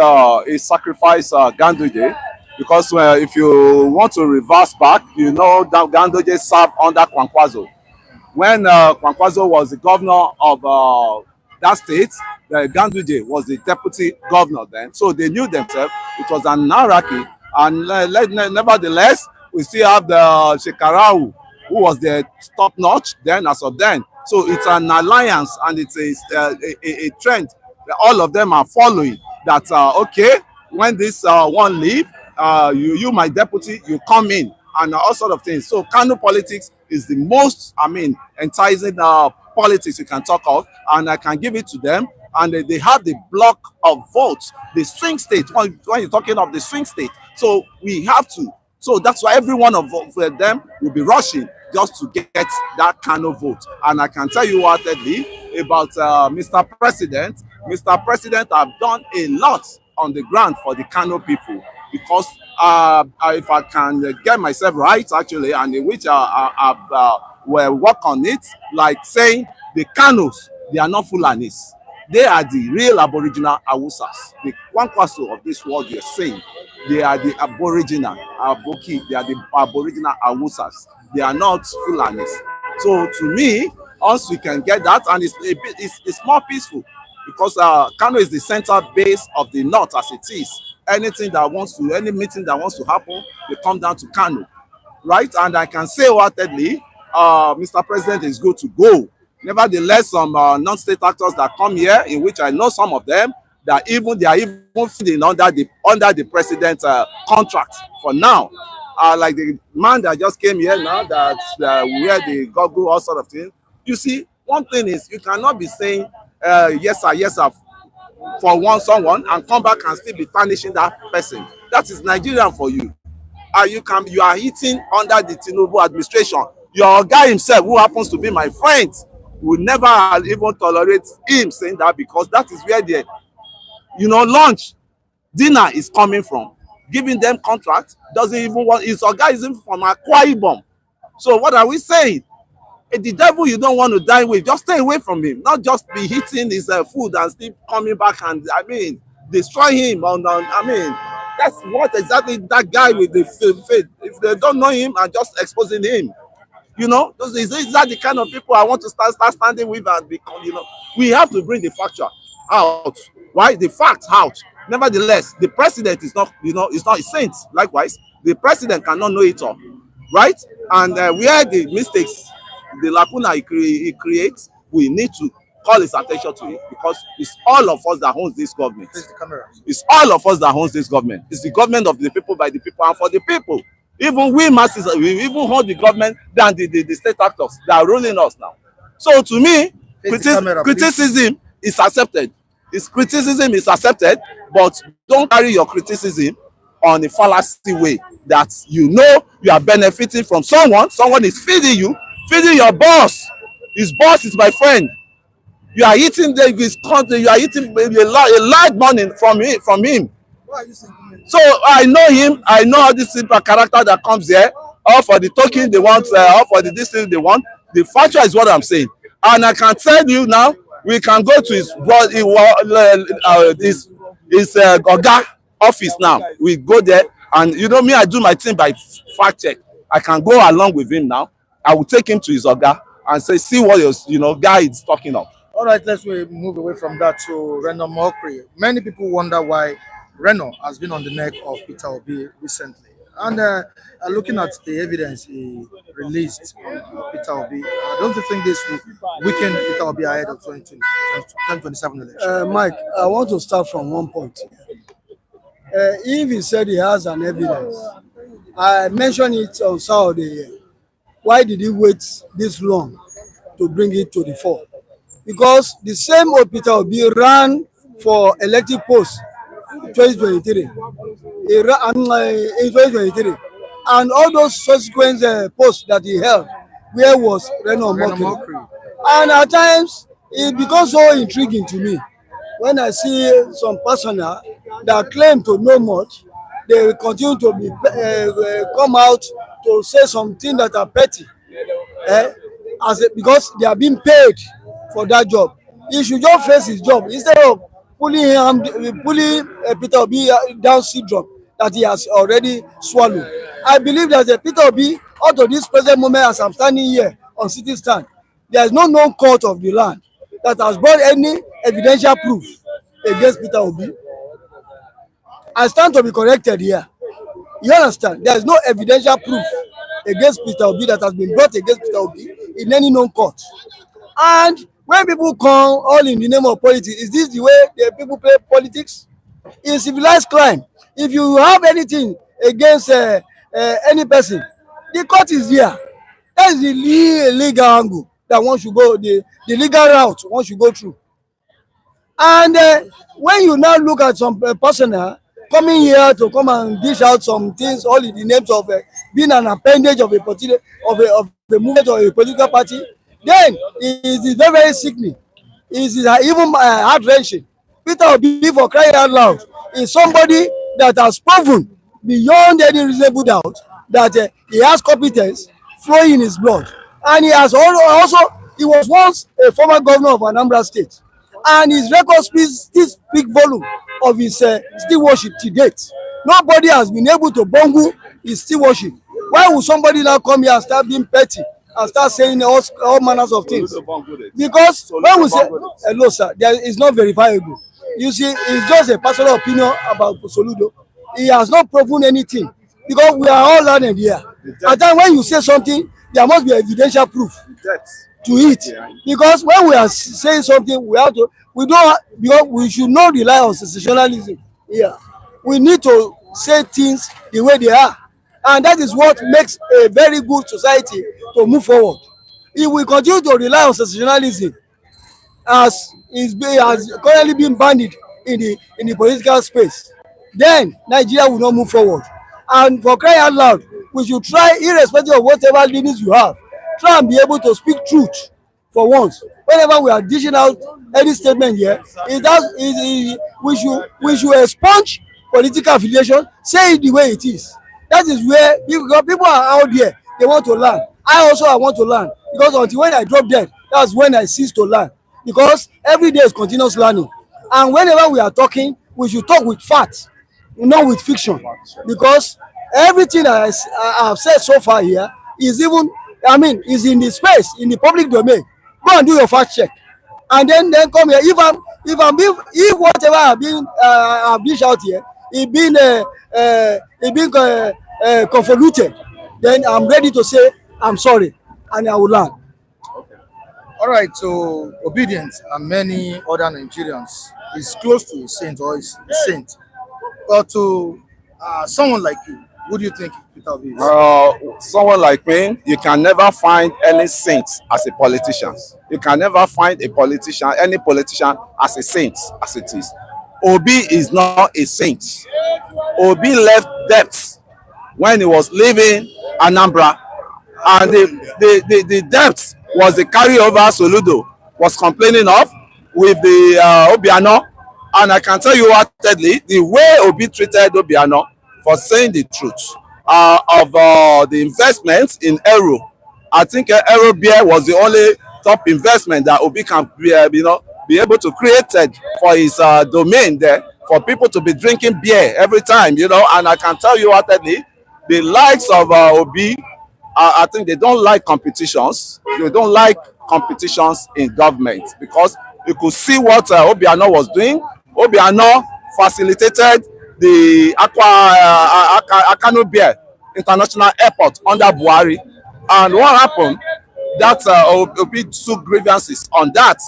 Speaker 8: he sacrificed Ganduje, because if you want to reverse back, you know that Ganduje served under Kwankwaso. When Kwankwaso was the governor of that state, Ganduje was the deputy governor then. So they knew themselves. It was an anarchy. And nevertheless, we still have the Shekarau, who was the top notch then as of then. So it's an alliance, and it's a trend that all of them are following. That okay, when this one leave, you my deputy, you come in, and all sort of things. So Kano politics is the most, enticing politics you can talk of, and I can give it to them. And they have the block of votes, the swing state. When you're talking of the swing state, so we have to. So that's why every one of them will be rushing just to get that Kano vote. And I can tell you what, Eddie, about Mr. President. Mr. President have done a lot on the ground for the Kano people, because if I can get myself right, actually, and in which I will work on it, like saying the Kanos, they are not Fulanis. They are the real Aboriginal Awusas. The Kwankwaso of this world, you're saying, they are the Aboriginal Aboki. They are the Aboriginal Awusas. They are not Fulanis. So to me, once we can get that, and it's more peaceful, because Kano is the center base of the north as it is. Any meeting that wants to happen, they come down to Kano, right? And I can say wholeheartedly, Mr. President is good to go. Nevertheless, some non-state actors that come here, in which I know some of them, they are even feeding under the president's contract for now. Like the man that just came here now, that where they goggle, all sort of things. You see, one thing is, you cannot be saying yes sir for someone and come back and still be tarnishing that person. That is Nigerian for you. You are hitting under the Tinubu administration. Your guy himself, who happens to be my friend, will never even tolerate him saying that, because that is where the lunch, dinner is coming from. Giving them contract, doesn't even want, his organism from Akwa Ibom. So what are we saying? The devil you don't want to dine with, just stay away from him. Not just be eating his food and still coming back and destroy him. That's what exactly that guy with the faith. If they don't know him, and just exposing him. You know, is that the kind of people I want to start standing with and become, you know? We have to bring the factual out. Why? The facts out. Nevertheless, the president is not, you know, it's not a saint. Likewise, the president cannot know it all, right? And where the mistakes, the lacuna he creates, we need to call his attention to it, because it's all of us that owns this government. It's all of us that owns this government. It's the government of the people, by the people, and for the people. Even we masses, we even hold the government than the state actors that are ruling us now. So to me, criticism is accepted. Criticism is accepted, but don't carry your criticism on a fallacy way that you know you are benefiting from someone. Someone is feeding you, feeding your boss. His boss is my friend. You are eating his country. You are eating a large money from him. So I know him. I know all this simple character that comes here. All for the token they want, all for the distance they want. The factual is what I'm saying, and I can tell you now. We can go to his Oga office now. We go there, and you know me, I do my thing by fact check. I can go along with him now. I will take him to his Oga and say, see what your guy is talking of.
Speaker 5: All right, let's move away from that to Reno Omokri. Many people wonder why Reno has been on the neck of Peter Obi recently. And looking at the evidence he released on Peter Obi, don't you think this will weaken Peter Obi ahead of 2027 election?
Speaker 2: Mike, I want to start from one point. If he said he has an evidence, I mentioned it on Saturday. Why did he wait this long to bring it to the fore? Because the same old Peter Obi ran for elective post 2023. In 2023, and all those subsequent posts that he held, where was Reno Omokri? And at times it becomes so intriguing to me when I see some personnel that claim to know much, they will continue to be come out to say something that are petty, because they are being paid for that job. He should just face his job instead of pulling Peter Obi down syndrome that he has already swallowed. I believe that Peter Obi, up to this present moment, as I'm standing here on City Stand, there is no known court of the land that has brought any evidential proof against Peter Obi. I stand to be corrected here. You understand? There is no evidential proof against Peter Obi that has been brought against Peter Obi in any known court. And when people come all in the name of politics, is this the way the people play politics? In civilized crime, if you have anything against any person, the court is there. That is the legal angle that one should go, the legal route one should go through. And when you now look at some personnel coming here to come and dish out some things, all in the names of being an appendage of a particular of a movement or a political party, then it is very, very sickening. It is even heart-wrenching. Peter Obi, for crying out loud, is somebody that has proven beyond any reasonable doubt that he has competence flowing in his blood. And he has also he was once a former governor of Anambra State. And his record still speak volume of his stewardship to date. Nobody has been able to bungle his stewardship. Why would somebody now come here and start being petty and start saying all manners of things? Because when we say, hello sir, it's not verifiable. You see, it's just a personal opinion about Soludo. He has not proven anything because we are all learned here. At times when you say something, there must be evidential proof to it. Because when we are saying something, we should not rely on sensationalism here. We need to say things the way they are. And that is what makes a very good society to move forward. If we continue to rely on sensationalism, as currently been banned in the political space, then Nigeria will not move forward. And for crying out loud, we should try, irrespective of whatever leanings you have, try and be able to speak truth for once. Whenever we are dishing out any statement here, we should expunge political affiliation, say it the way it is. That is where people are out there, they want to learn. I want to learn, because until when I drop dead, that's when I cease to learn. Because every day is continuous learning. And whenever we are talking, we should talk with facts, not with fiction. Because everything I have said so far here is even I mean, is in the space, in the public domain. Go and do your fact check, and then come here. If whatever I've been out here, it been convoluted, then I'm ready to say I'm sorry, and I will learn.
Speaker 5: All right, so Obedient and many other Nigerians is close to a saint or is a saint. But to someone like you, who do you think Peter Obi is?
Speaker 8: Someone like me, you can never find any saint as a politician. You can never find any politician as a saint as it is. Obi is not a saint. Obi left debts when he was leaving Anambra, and the debt was the carryover Soludo was complaining of with the Obiano. And I can tell you wholeheartedly, the way Obi treated Obiano for saying the truth of the investments in Aero. I think Aero beer was the only top investment that Obi can be able to create for his domain there, for people to be drinking beer every time, and I can tell you wholeheartedly, the likes of Obi, I think they don't like competitions. They don't like competitions in government, because you could see what Obiano was doing. Obiano facilitated the Kano Beer International Airport under Buhari. And what happened? That Obi took grievances on that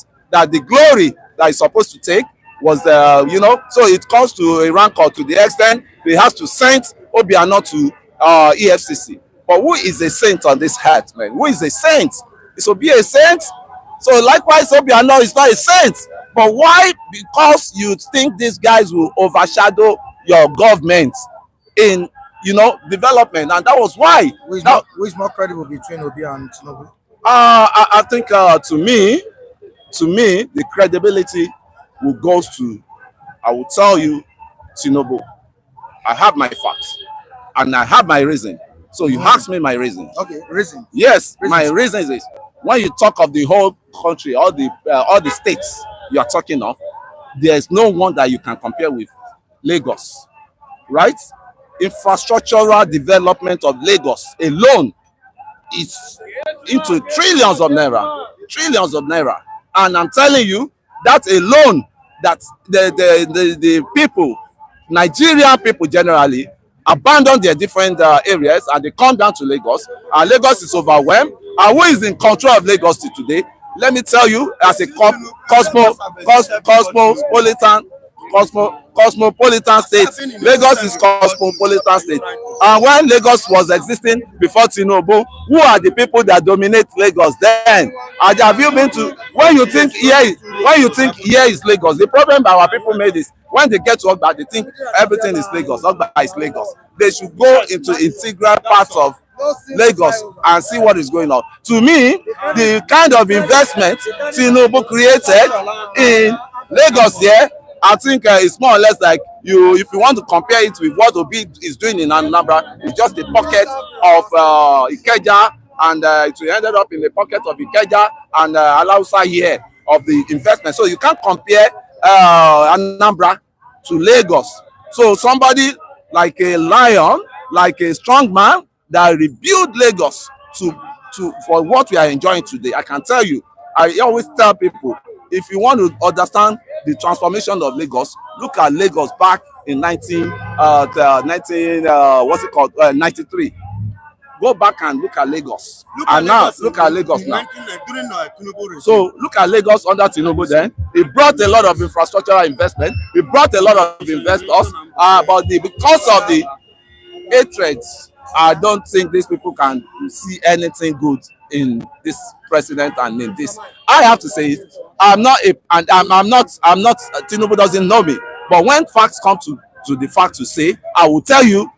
Speaker 8: the glory that he's supposed to take was, so it comes to a rancor to the extent they have to send Obiano to EFCC. But who is a saint on this earth, man? Who is a saint? Is Obi a saint? So likewise, Obiano is not a saint. But why? Because you think these guys will overshadow your government in, development, and that was why.
Speaker 5: Who is more credible between Obi and Tinubu?
Speaker 8: I think to me, the credibility will go to, I will tell you, Tinubu. I have my facts, and I have my reason. So you ask me my reason.
Speaker 5: Okay, reason.
Speaker 8: Yes, my reason is this. When you talk of the whole country, all the states you are talking of, there is no one that you can compare with Lagos, right? Infrastructural development of Lagos alone is into trillions of naira, and I'm telling you that alone, that the people, Nigerian people generally, abandon their different areas and they come down to Lagos, and Lagos is overwhelmed. And who is in control of Lagos today? Let me tell you, as a cosmopolitan state, Lagos is cosmopolitan state. And when Lagos was existing before Tinubu, who are the people that dominate Lagos then? And have you been to, when you think here is Lagos, the problem our people made is when they get to Ogba, they think everything is Lagos. Ogba is Lagos. They should go into integral parts of Lagos and see what is going on. To me, the kind of investment Tinubu created in Lagos here, I think it's more or less like if you want to compare it with what Obi is doing in Anambra, it's just a pocket of Ikeja, and it ended up in the pocket of Ikeja and Alausa here of the investment. So you can't compare Anambra to Lagos. So somebody like a lion, like a strong man that rebuilt Lagos for what we are enjoying today. I can tell you, I always tell people, if you want to understand the transformation of Lagos, look at Lagos back in 93. Go back and look at Lagos. Look at Lagos now. So look at Lagos under Tinubu then. He brought a lot of infrastructural investment. He brought a lot of investors. But because of the hatred, I don't think these people can see anything good in this president and in this. I have to say it. I'm not Tinubu doesn't know me. But when facts come to the fact to say, I will tell you,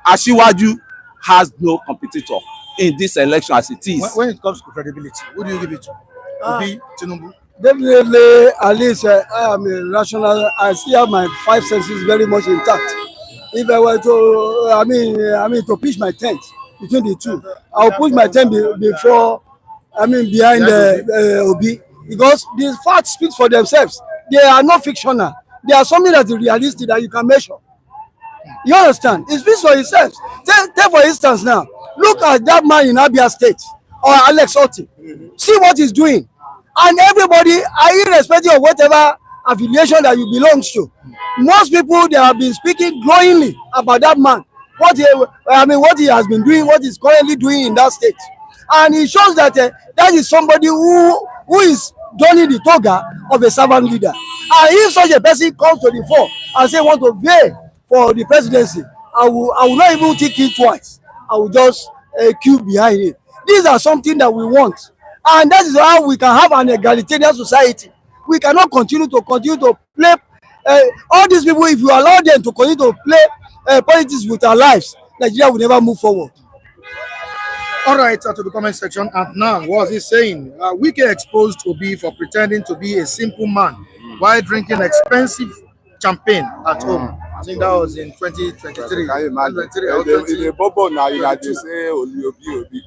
Speaker 8: Asiwaju has no competitor in this election as it is.
Speaker 5: When it comes to credibility, who do you give it to? Obi, Tinubu?
Speaker 2: Definitely, at least I am a rational. I still have my 5 senses very much intact. If I were to, to pitch my tent between the two, I'll push my tent behind Obi, because the facts speak for themselves. They are not fictional. They are something that is realistic that you can measure. You understand? It speaks for itself. Take for instance now, look at that man in Abia State
Speaker 6: or Alex Otti. See what he's doing. And everybody, irrespective of whatever affiliation that you belong to, most people, they have been speaking glowingly about that man. What he has been doing, what he's currently doing in that state. And it shows that that is somebody who is donning the toga of a servant leader. And if such a person comes to the fore and say want to vie for the presidency, I will not even think it twice. I will just queue behind it. These are something that we want. And that is how we can have an egalitarian society. We cannot continue to play all these people. If you allow them to continue to play politics with our lives, Nigeria will never move forward.
Speaker 5: All right, to the comment section. And now, what is he saying? We get exposed to be for pretending to be a simple man while drinking expensive champagne at home. I think that was in 2023.
Speaker 8: Can you imagine? The bobo now, you like to say, Obi.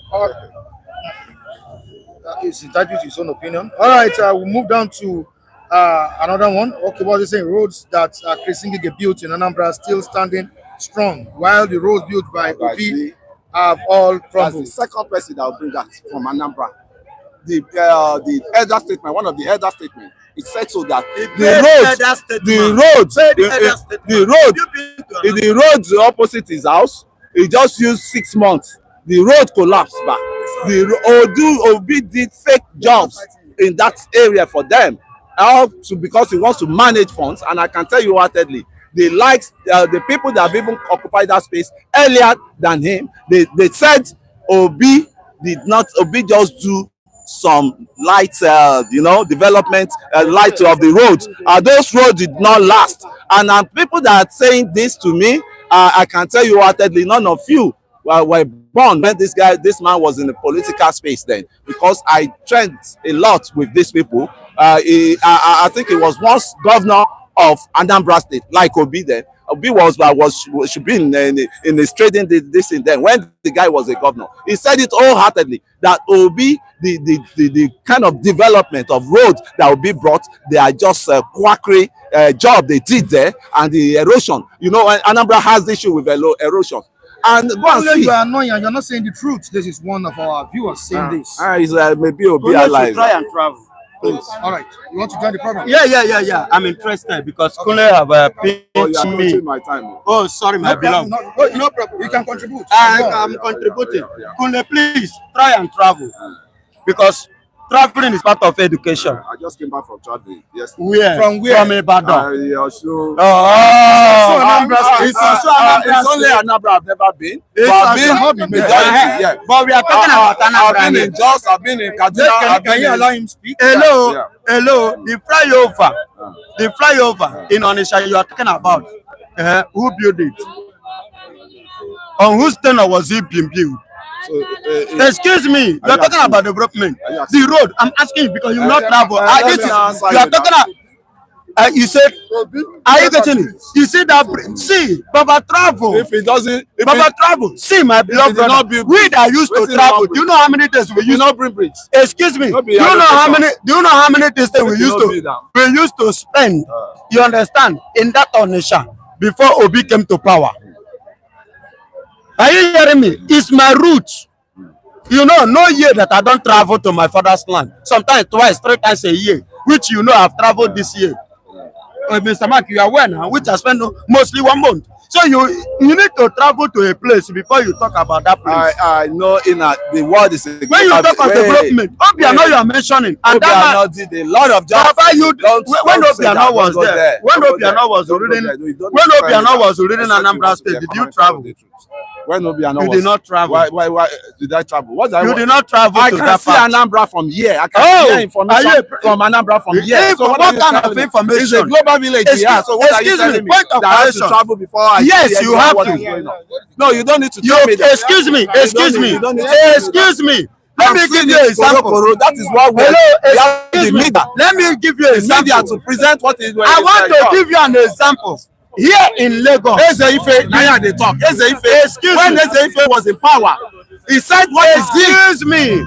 Speaker 5: He's entitled to his own opinion. All right, we'll move down to another one. Okay, what is he saying? Roads that Chris Ngige built in Anambra are still standing strong, while the roads built by Obi have all crumbled.
Speaker 8: That's the second person that will bring that from Anambra. The elder statement, one of the elder statements, it said so that the roads opposite his house, he just used 6 months. The road collapsed back. Obi did fake jobs in that area for them, because he wants to manage funds. And I can tell you wholeheartedly, they like the people that have even occupied that space earlier than him. They said Obi just do some light, development, light of the roads. Those roads did not last. And people that are saying this to me, I can tell you wholeheartedly, none of you were born when this man was in the political space then, because I trained a lot with these people. I think he was once governor of Anambra State, like Obi then. Obi should be in the trading this thing then when the guy was a governor. He said it wholeheartedly that Obi, the kind of development of roads that will be brought, they are just a quackery job they did there, and the erosion. Anambra has the issue with erosion. And go and see.
Speaker 5: You are annoying and you're not saying the truth. This is one of our viewers saying this.
Speaker 8: Maybe Obi alive.
Speaker 9: Try and travel. Please.
Speaker 5: All right. You want to join the program?
Speaker 9: Yeah. I'm interested because Kunle have pinched me.
Speaker 8: My time.
Speaker 9: Oh, sorry, my beloved.
Speaker 5: No problem. You can contribute.
Speaker 9: I'm contributing. Kunle, please try and travel because traveling is part of education.
Speaker 8: I just came back from traveling. Yes.
Speaker 9: Where?
Speaker 5: From where?
Speaker 9: From Ibadan.
Speaker 8: It's only Anambra I've never been. I've been majority. Yeah.
Speaker 9: But we are talking about Anambra.
Speaker 8: I've been in Jos. I've been in Kaduna.
Speaker 5: Can you allow him speak?
Speaker 9: Hello. The flyover in Onitsha you are talking about. Who built it? On whose tenure was it being built? Excuse me, you're talking about development. The road, I'm asking you because you not travel. You are talking about. You said, are you getting it? You see that? See, Baba travel.
Speaker 8: If it doesn't,
Speaker 9: travel. See, my beloved brother, we that used to travel. Do you know how many days we used to bring bridge? Excuse me. Do you know how many days we used to spend? You understand? In that Onitsha before Obi came to power. Are you hearing me? It's my roots. No year that I don't travel to my father's land. Sometimes twice, 3 times a year, which I've traveled this year. Mr. Mark, you are aware now, which I spend mostly 1 month. So you need to travel to a place before you talk about that place.
Speaker 8: I know the world is.
Speaker 9: When you talk of development, Obiano you are mentioning, and
Speaker 8: Obiano did a lot of jobs.
Speaker 9: When Obiano was there, when Obiano was reading Anambra State, did you travel?
Speaker 8: When Obiano
Speaker 9: you did not travel.
Speaker 8: Why did I travel?
Speaker 9: You did not travel.
Speaker 8: I can see Anambra from here. I can hear information from Anambra from here.
Speaker 9: So what kind of information?
Speaker 8: It's a global village here. So what are you telling me? That I have to travel before I
Speaker 9: yes, you have to.
Speaker 8: No, you don't need to tell me that.
Speaker 9: Excuse me. Let me give you an example.
Speaker 8: That is what we have the media.
Speaker 9: Let me give you an example
Speaker 8: to present what is.
Speaker 9: I want to give you an example. Here in Lagos,
Speaker 8: Ezeife, now they talk. Ezeife, when Ezeife was in power, he said, "What is this?"
Speaker 9: Excuse me.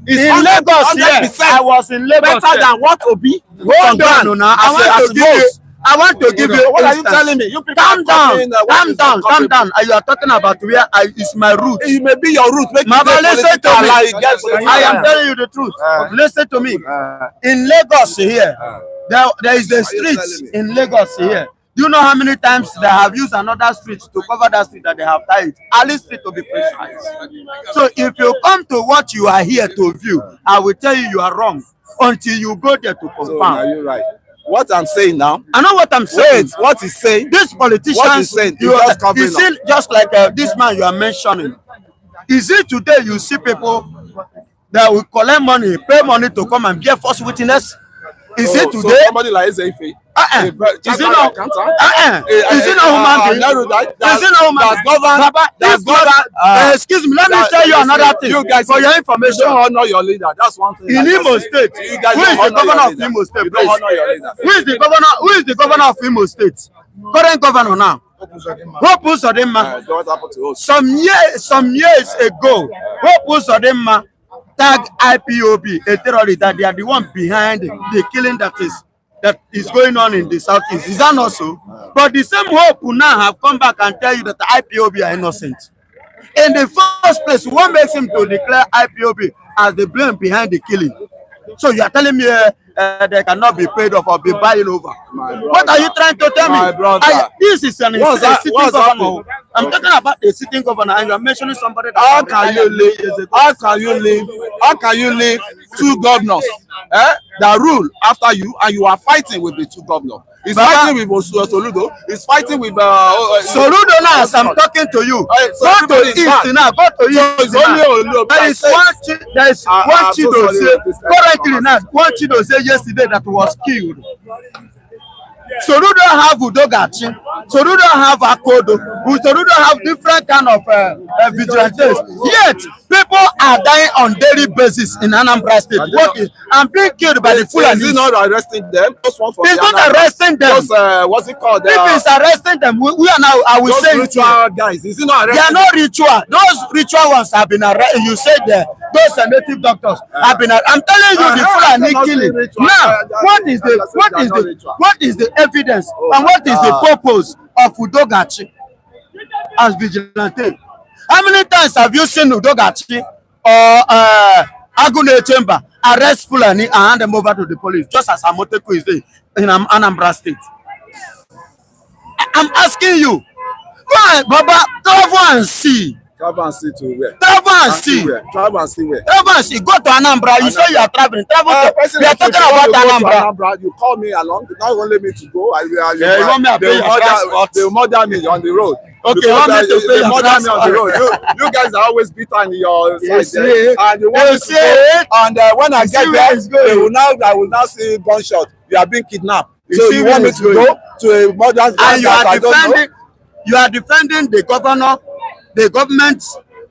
Speaker 9: In Lagos, yes, I was in Lagos.
Speaker 8: Better than what Obi.
Speaker 9: Hold on, now. I want to give you.
Speaker 8: What are you
Speaker 9: instance.
Speaker 8: telling me? You people
Speaker 9: Calm
Speaker 8: are
Speaker 9: down,
Speaker 8: copying, what
Speaker 9: calm
Speaker 8: is
Speaker 9: down,
Speaker 8: copying.
Speaker 9: calm down. You are talking about where is my root.
Speaker 8: It may be your root. Make you
Speaker 9: Mama,
Speaker 8: get
Speaker 9: listen to
Speaker 8: political
Speaker 9: me.
Speaker 8: ally, get political
Speaker 9: I am
Speaker 8: ally.
Speaker 9: telling you the truth. Listen to me. In Lagos here, there is a street in Lagos here. Do you know how many times they have used another street to cover that street that they have tied? Ali Street to be precise. So if you come to what you are here to view, I will tell you are wrong until you go there to confirm.
Speaker 8: So now you're right. What I'm saying now.
Speaker 9: I know what I'm saying.
Speaker 8: Wait, what he's saying?
Speaker 9: This politician,
Speaker 8: What he's saying?
Speaker 9: you
Speaker 8: He's just covering
Speaker 9: is it just like this man you are mentioning? Is it today you see people that will collect money, pay money to come and be a false witness? Is it today?
Speaker 8: So somebody like Ezefe,
Speaker 9: Is it not? Is it not human being? Is it not human being? Excuse me, let me tell you another thing.
Speaker 8: You guys,
Speaker 9: for your information,
Speaker 8: you don't honor your leader. That's one thing.
Speaker 9: in Imo State, who is the governor of Imo State?
Speaker 8: You don't honor your leader.
Speaker 9: Who is the governor? Who is the governor of Imo State? Current governor now. Hope Uzodinma.
Speaker 8: What happened to us?
Speaker 9: Some years ago, Hope Uzodinma tag IPOB, a terrorist, that they are the one behind the killing that is going on in the southeast. Is that not so? But the same Hope who now have come back and tell you that the IPOB are innocent. In the first place, what makes him to declare IPOB as the blame behind the killing? So you are telling me they cannot be paid off or be buying over? What are you trying to tell me? This is an sitting governor. I'm talking about a sitting governor, and you are mentioning somebody that.
Speaker 8: How can you live? How can you live? How can you live two governors that rule after you, and you are fighting with the two governors? He's fighting with Soludo. He's fighting with
Speaker 9: Soludo now. As I'm talking to you, go to east now. Go to east now. There is one Chido currently now. One Chido yesterday that was killed. Soludo have Udogachi. Soludo have Akodo. Soludo have different kind of vigilantes. Yet people are dying on daily basis in Anambra State. And being killed by the Fulani.
Speaker 8: Is he not arresting them?
Speaker 9: He's not arresting them.
Speaker 8: What's it called?
Speaker 9: If he's arresting them, we are now. I will say
Speaker 8: ritual guys. Is he not arresting?
Speaker 9: They are not ritual. Those ritual ones have been arrested. You said those native doctors have been. I'm telling you, the Fulani killing. Now, what is the evidence and what is the purpose of Udogachi as vigilante? How many times have you seen Udogachi or Agune Chamber arrest Fulani and hand them over to the police, just as Amoteku is doing in Anambra State? I'm asking you, why, Baba, travel and see.
Speaker 8: Travel and see to where?
Speaker 9: Travel and see.
Speaker 8: Travel and see where?
Speaker 9: Travel and see. Go to Anambra. You say you are traveling. Travel to. We are talking about Anambra.
Speaker 8: You call me along. Not only me to go.
Speaker 9: You want me to pay your transport?
Speaker 8: They will murder me on the road.
Speaker 9: Okay, you want me to pay your transport?
Speaker 8: On the road. You guys are always bitter in your side there. And you want me to go. And when I get there, I will now see gunshot. You are being kidnapped. So you want me to go to a murder's
Speaker 9: and you are defending the governor, the government,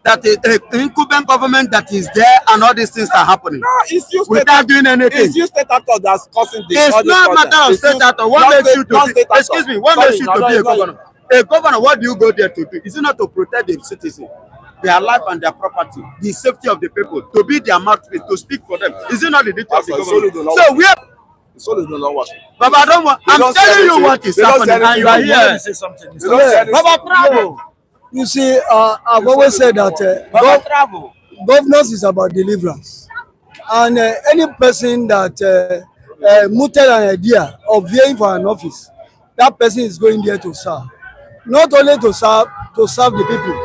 Speaker 9: that is incumbent government that is there, and all these things are happening.
Speaker 8: No, it's you
Speaker 9: without doing anything.
Speaker 8: It's you state actor that's causing this.
Speaker 9: It's not matter of state actor. What makes you to be? Excuse me. What makes you to be a governor? A governor, what do you go there to do? Is it not to protect the citizens, their life and their property, the safety of the people, to be their mouthpiece, to speak for them? Is it not the duty of the government? So we are. Baba, I don't want. I'm telling you what is happening, and you are here.
Speaker 5: Say something.
Speaker 9: Baba, travel.
Speaker 2: You see, I've always said that governance is about deliverance. And any person that mooted an idea of vying for an office, that person is going there to serve. Not only to serve the people.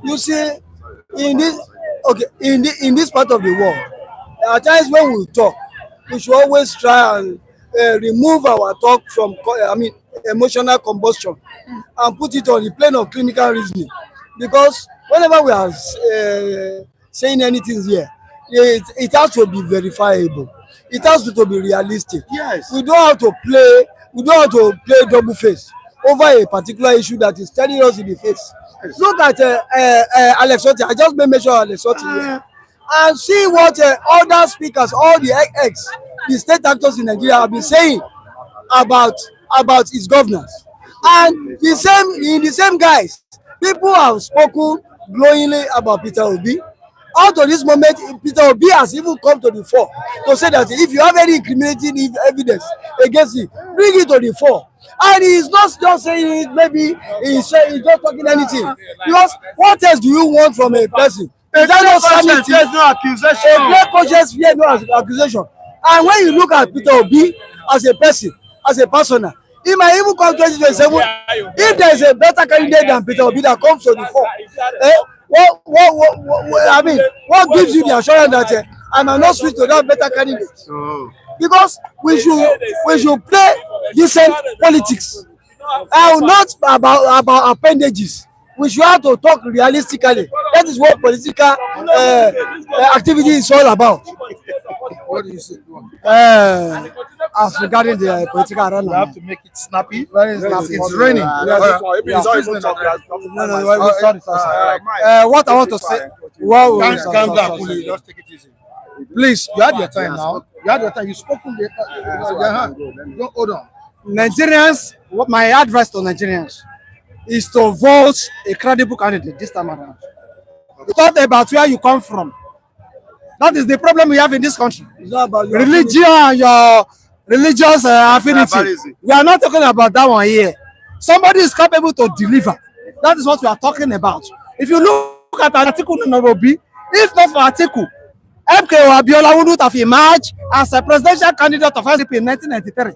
Speaker 2: You see, in this part of the world, at times when we talk, we should always try and remove our talk from, emotional combustion and put it on the plane of clinical reasoning. Because whenever we are saying anything here, it has to be verifiable. It has to be realistic.
Speaker 9: Yes.
Speaker 2: We don't have to play double face over a particular issue that is telling us in the face. Yes. Look at Alex Otti. I just made mention of Alex Otti here. And see what other speakers, all the state actors in Nigeria have been saying about his governance. And the same guys, people have spoken glowingly about Peter Obi. Out of this moment, Peter Obi has even come to the fore to say that if you have any incriminating evidence against him, bring it to the fore. And he's not just saying it, maybe he's just talking anything. Because what else do you want from a person? Is that not sanity?
Speaker 9: There's no accusation.
Speaker 2: A clear conscience fear no accusation. And when you look at Peter Obi as a person, as a persona, he might even come 2027. If there is a better candidate than Peter Obi that comes to the fore, what gives you the assurance that I might not switch to that better candidate? Because we should play decent politics. Not about appendages. We should have to talk realistically. That is what political activity is all about.
Speaker 5: What do you say?
Speaker 6: As regarding the political arena,
Speaker 5: You have to make it snappy.
Speaker 6: very snappy.
Speaker 5: It's raining.
Speaker 6: What I want to say.
Speaker 5: Calm down, please. Just take it easy. Please, you had your time now. You had your time. You spoke in your hand. Don't hold on.
Speaker 6: Nigerians, my advice to Nigerians is to vote a credible candidate this time around. Thought about where you come from. That is the problem we have in this country.
Speaker 2: It's not about your
Speaker 6: Religion and your religious affinity. We are not talking about that one here. Somebody is capable to deliver. That is what we are talking about. If you look at Atiku Nairobi, if not for Atiku, MK Abiola wouldn't have emerged as a presidential candidate of SDP in 1993.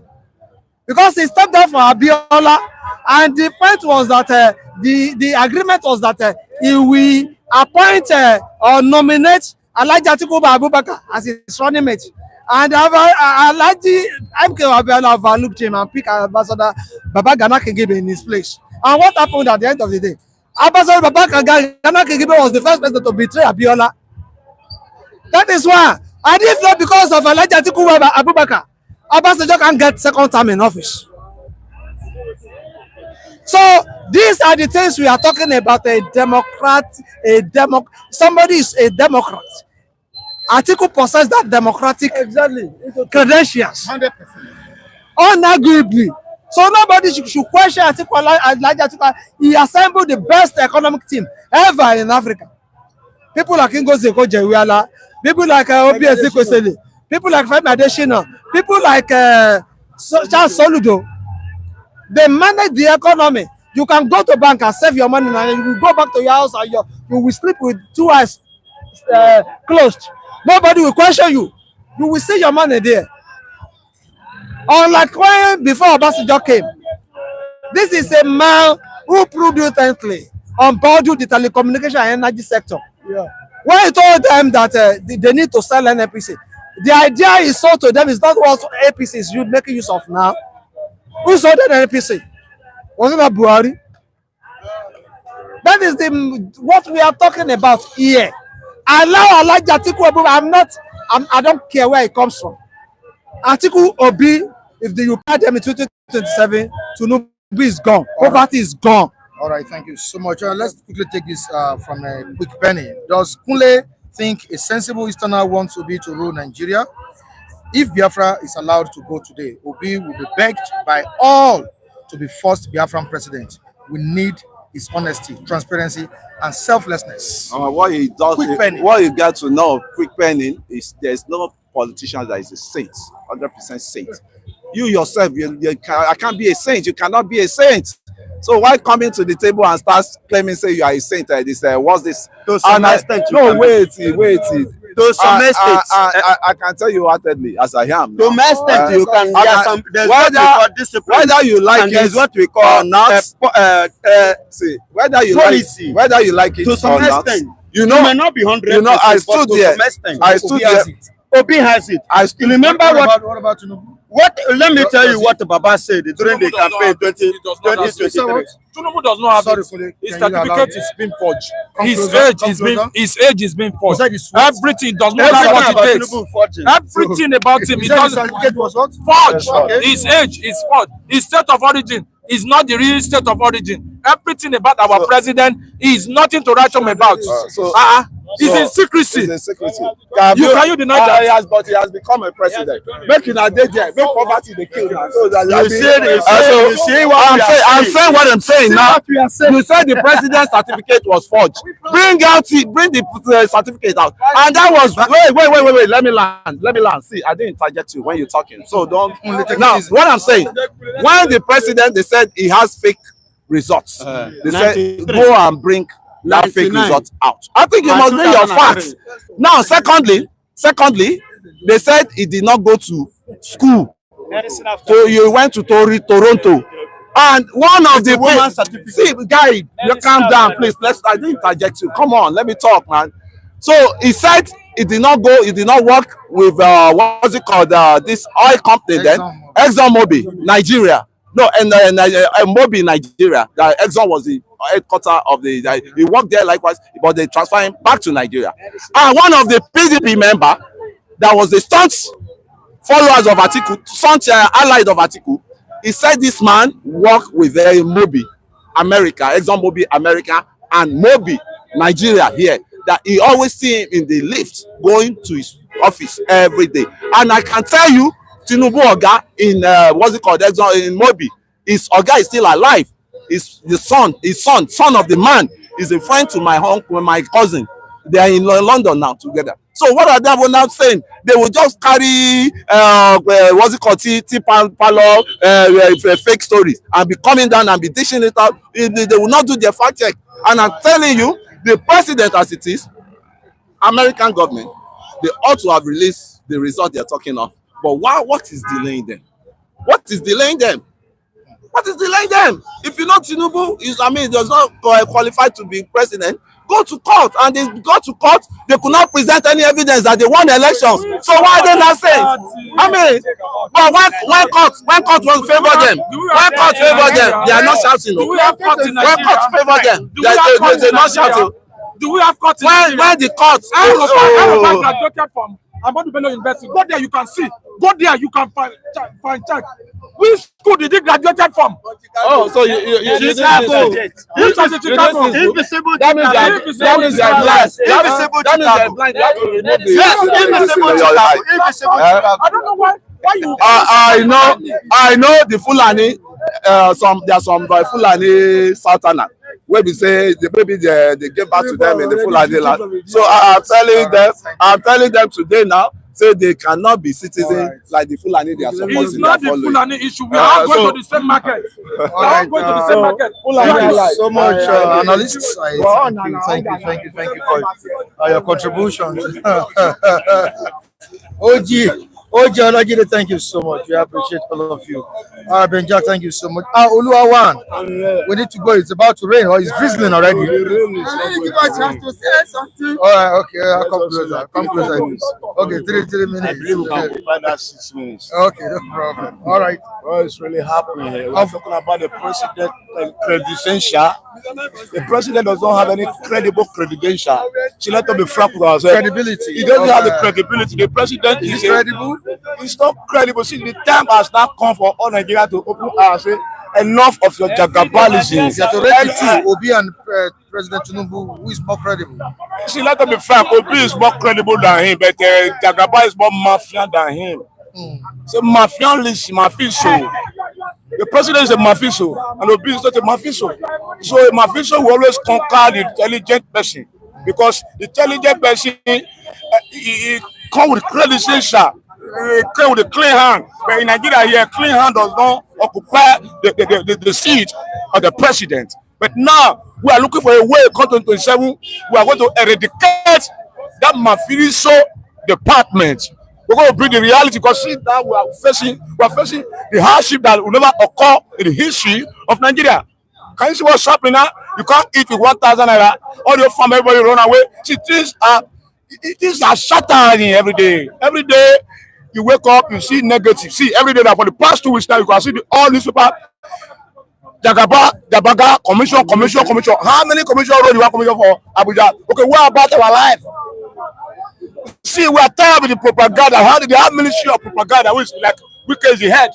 Speaker 6: Because he stepped down for Abiola, and the point was that the agreement was that he will appoint or nominate Alhaji Atiku Abubakar as his running mate. And Alhaji MK Abiola overlooked him and picked Ambassador Baba Gana Kingibe in his place. And what happened at the end of the day? Ambassador Baba Gana Kingibe was the first person to betray Abiola. That is why. And if not because of Alhaji Atiku Abubakar, Obasanjo can get second term in office. So these are the things we are talking about. Somebody is a Democrat. Atiku possesses that democratic credentials.
Speaker 5: 100%.
Speaker 6: Unarguably. So nobody should question Atiku. He assembled the best economic team ever in Africa. People like Ngozi Okonjo-Iweala, people like Obi Ezekwesili, people like Femi Adesina, people like Charles Soludo. They manage the economy. You can go to bank and save your money and you will go back to your house and you will sleep with two eyes closed. Nobody will question you. You will see your money there. Unlike when before Obasanjo came, this is a man who proved recently on board the telecommunication and energy sector.
Speaker 2: Yeah.
Speaker 6: When he told them that they need to sell NNPP, the idea he sold to them is not what APC is making use of now. Who sold the NNPP? Wasn't that Buhari? That is what we are talking about here. Allow Alhaji Atiku Obi. I don't care where it comes from. Atiku Obi, if you pay them in 2027, Tinubu is gone. Poverty is gone.
Speaker 5: All right, thank you so much. Let's quickly take this from a quick penny. Does Kunle think a sensible Easterner wants Obi to rule Nigeria? If Biafra is allowed to go today, Obi will be begged by all to be first Biafran president. We need his honesty, transparency, and selflessness.
Speaker 8: What he does, what you get to know, quick penning, is there's no politician that is a saint, 100% saint. You yourself, I can't be a saint. You cannot be a saint. So why coming to the table and start claiming say you are a saint? What's this?
Speaker 9: To some extent,
Speaker 8: no, wait.
Speaker 9: To some extent,
Speaker 8: I can tell you wholly as I am.
Speaker 9: to some extent, you can. There's what we call discipline.
Speaker 8: Whether you like
Speaker 9: and
Speaker 8: it,
Speaker 9: there's what we call not
Speaker 8: see whether you
Speaker 9: policy.
Speaker 8: whether you like it
Speaker 9: To some
Speaker 8: or not.
Speaker 9: extent,
Speaker 8: You know,
Speaker 9: may not be 100%.
Speaker 8: you know, I stood there. I stood
Speaker 5: Obi has
Speaker 8: there.
Speaker 5: it.
Speaker 9: Obi has it.
Speaker 8: I stood.
Speaker 9: Remember
Speaker 5: What about Tinubu?
Speaker 9: what? Let me tell you what Baba said during the campaign 2023.
Speaker 1: Tinubu does not have
Speaker 5: Sorry,
Speaker 1: it.
Speaker 5: Kule,
Speaker 1: His
Speaker 5: can you allow
Speaker 1: certificate
Speaker 5: me?
Speaker 1: is being forged.
Speaker 5: Come
Speaker 1: His
Speaker 5: closer,
Speaker 1: age
Speaker 5: come
Speaker 1: is being
Speaker 5: closer.
Speaker 1: forged.
Speaker 5: Said it's what?
Speaker 1: Everything does not have
Speaker 9: Everything
Speaker 1: what
Speaker 9: about
Speaker 1: it takes.
Speaker 9: Tinubu forging.
Speaker 1: Everything about him
Speaker 5: He
Speaker 1: is
Speaker 5: said his
Speaker 1: not
Speaker 5: certificate was what?
Speaker 1: forged.
Speaker 5: Okay.
Speaker 1: His age is forged. His state of origin is not the real state of origin. Everything about our president is nothing to write home about.
Speaker 3: It's in secrecy.
Speaker 8: It's in secrecy.
Speaker 3: Can you deny that?
Speaker 8: He has become a president. Make it a day there. Make poverty the kill.
Speaker 7: I'm saying what I'm saying now. You said the president's certificate was forged. Bring the certificate out. And that was wait. Let me land. See, I didn't interject you when you're talking. So don't. Now, what I'm saying, when the president they said he has fake results, they said go and bring that fake result out. I think you must bring your facts. Now, secondly, they said he did not go to school. So you went to Toronto. And one of the women, see, guy, you calm down, please. I didn't interject you. Come on, let me talk, man. So he said he did not work with what's it called? This oil company then, ExxonMobil, Nigeria. No, and Mobil, Nigeria. Exxon was the headquarters of the. He worked there likewise, but they transferred him back to Nigeria. And one of the PDP member that was the staunch followers of Atiku, staunch allied of Atiku, he said this man worked with Mobil, America, ExxonMobil, America, and Mobil, Nigeria here. That he always see him in the lift going to his office every day. And I can tell you, Tinubu Oga in what's it called, Exxon in Mobil, his Oga is still alive. His son of the man is a friend to my uncle, my cousin. They are in London now together. So what are they now saying? They will just carry what's it called, fake stories and be coming down and be dishing it out. They will not do their fact check. And I'm telling you, the president as it is, American government, they ought to have released the result they're talking of. But what is delaying them? What is delaying them? If you know Tinubu does not qualify to be president, go to court. And they go to court, they could not present any evidence that they won elections. So why are they not saying? But when court won't favor them, they are not shouting. When court favor them, they're not shouting.
Speaker 3: Do we have court?
Speaker 7: When the court?
Speaker 3: I'm about to Bello University. Go there, you can see. Go there, you can find check. Which school did he graduated from?
Speaker 8: Oh, so you
Speaker 3: Chicago.
Speaker 7: Chicago.
Speaker 3: Invisible.
Speaker 7: That means they are blind. Invisible.
Speaker 3: I don't know why you.
Speaker 7: I know the Fulani. There are some Fulani Sultana where we say maybe they give back to them in the Fulani land. So I'm telling them today now. Say they cannot be citizens like the Fulani they are supposed to be.
Speaker 3: It's not the Fulani issue. We are all going to the same market. We are all going to the same market.
Speaker 5: Thank you so much, analysts. Thank you for your contributions. OG Olajide, thank you so much. We appreciate all of you. Benja, thank you so much. Oluwawan, we need to go. It's about to rain, or it's drizzling already.
Speaker 2: You guys have to say something.
Speaker 5: All right, okay. I'll come closer. Okay, 3 minutes.
Speaker 4: I believe we can find that 6 minutes.
Speaker 5: Okay, no problem. All right.
Speaker 4: Well, it's really happening here. We're talking about the president credential. The president does not have any credible credential. She let us be frank with ourselves.
Speaker 5: Credibility.
Speaker 4: He doesn't have the credibility. The president is
Speaker 5: credible.
Speaker 4: It's not credible. See, the time has now come for all Nigeria to open our say enough of your jagabalism.
Speaker 5: You have to rate Obi and President Tinubu, who is more credible.
Speaker 4: See, let us be frank. Obi is more credible than him, but Jagaba is more mafia than him. So mafioso. The president is a mafioso, and Obi is not a mafioso. So a mafioso will always conquer the intelligent person, because the intelligent person he come with credential, come with a clean hand. But in Nigeria here, clean hand does not occupy the seat of the president. But now we are looking for a way. Come 2027, we are going to eradicate that mafioso department. We're going to bring the reality, because see now we are facing the hardship that will never occur in the history of Nigeria. Can you see what's happening now? You can't eat with 1,000 naira. All your family, everybody run away. See, things are shattering every day. Every day you wake up, you see negative. See, every day now for the past 2 weeks now, you can see all newspaper. Jabaga, commission. How many commission road you want commission for Abuja? Okay, what about our life? See, we are tired of the propaganda. How did they have ministry of propaganda, which like wicked is the head?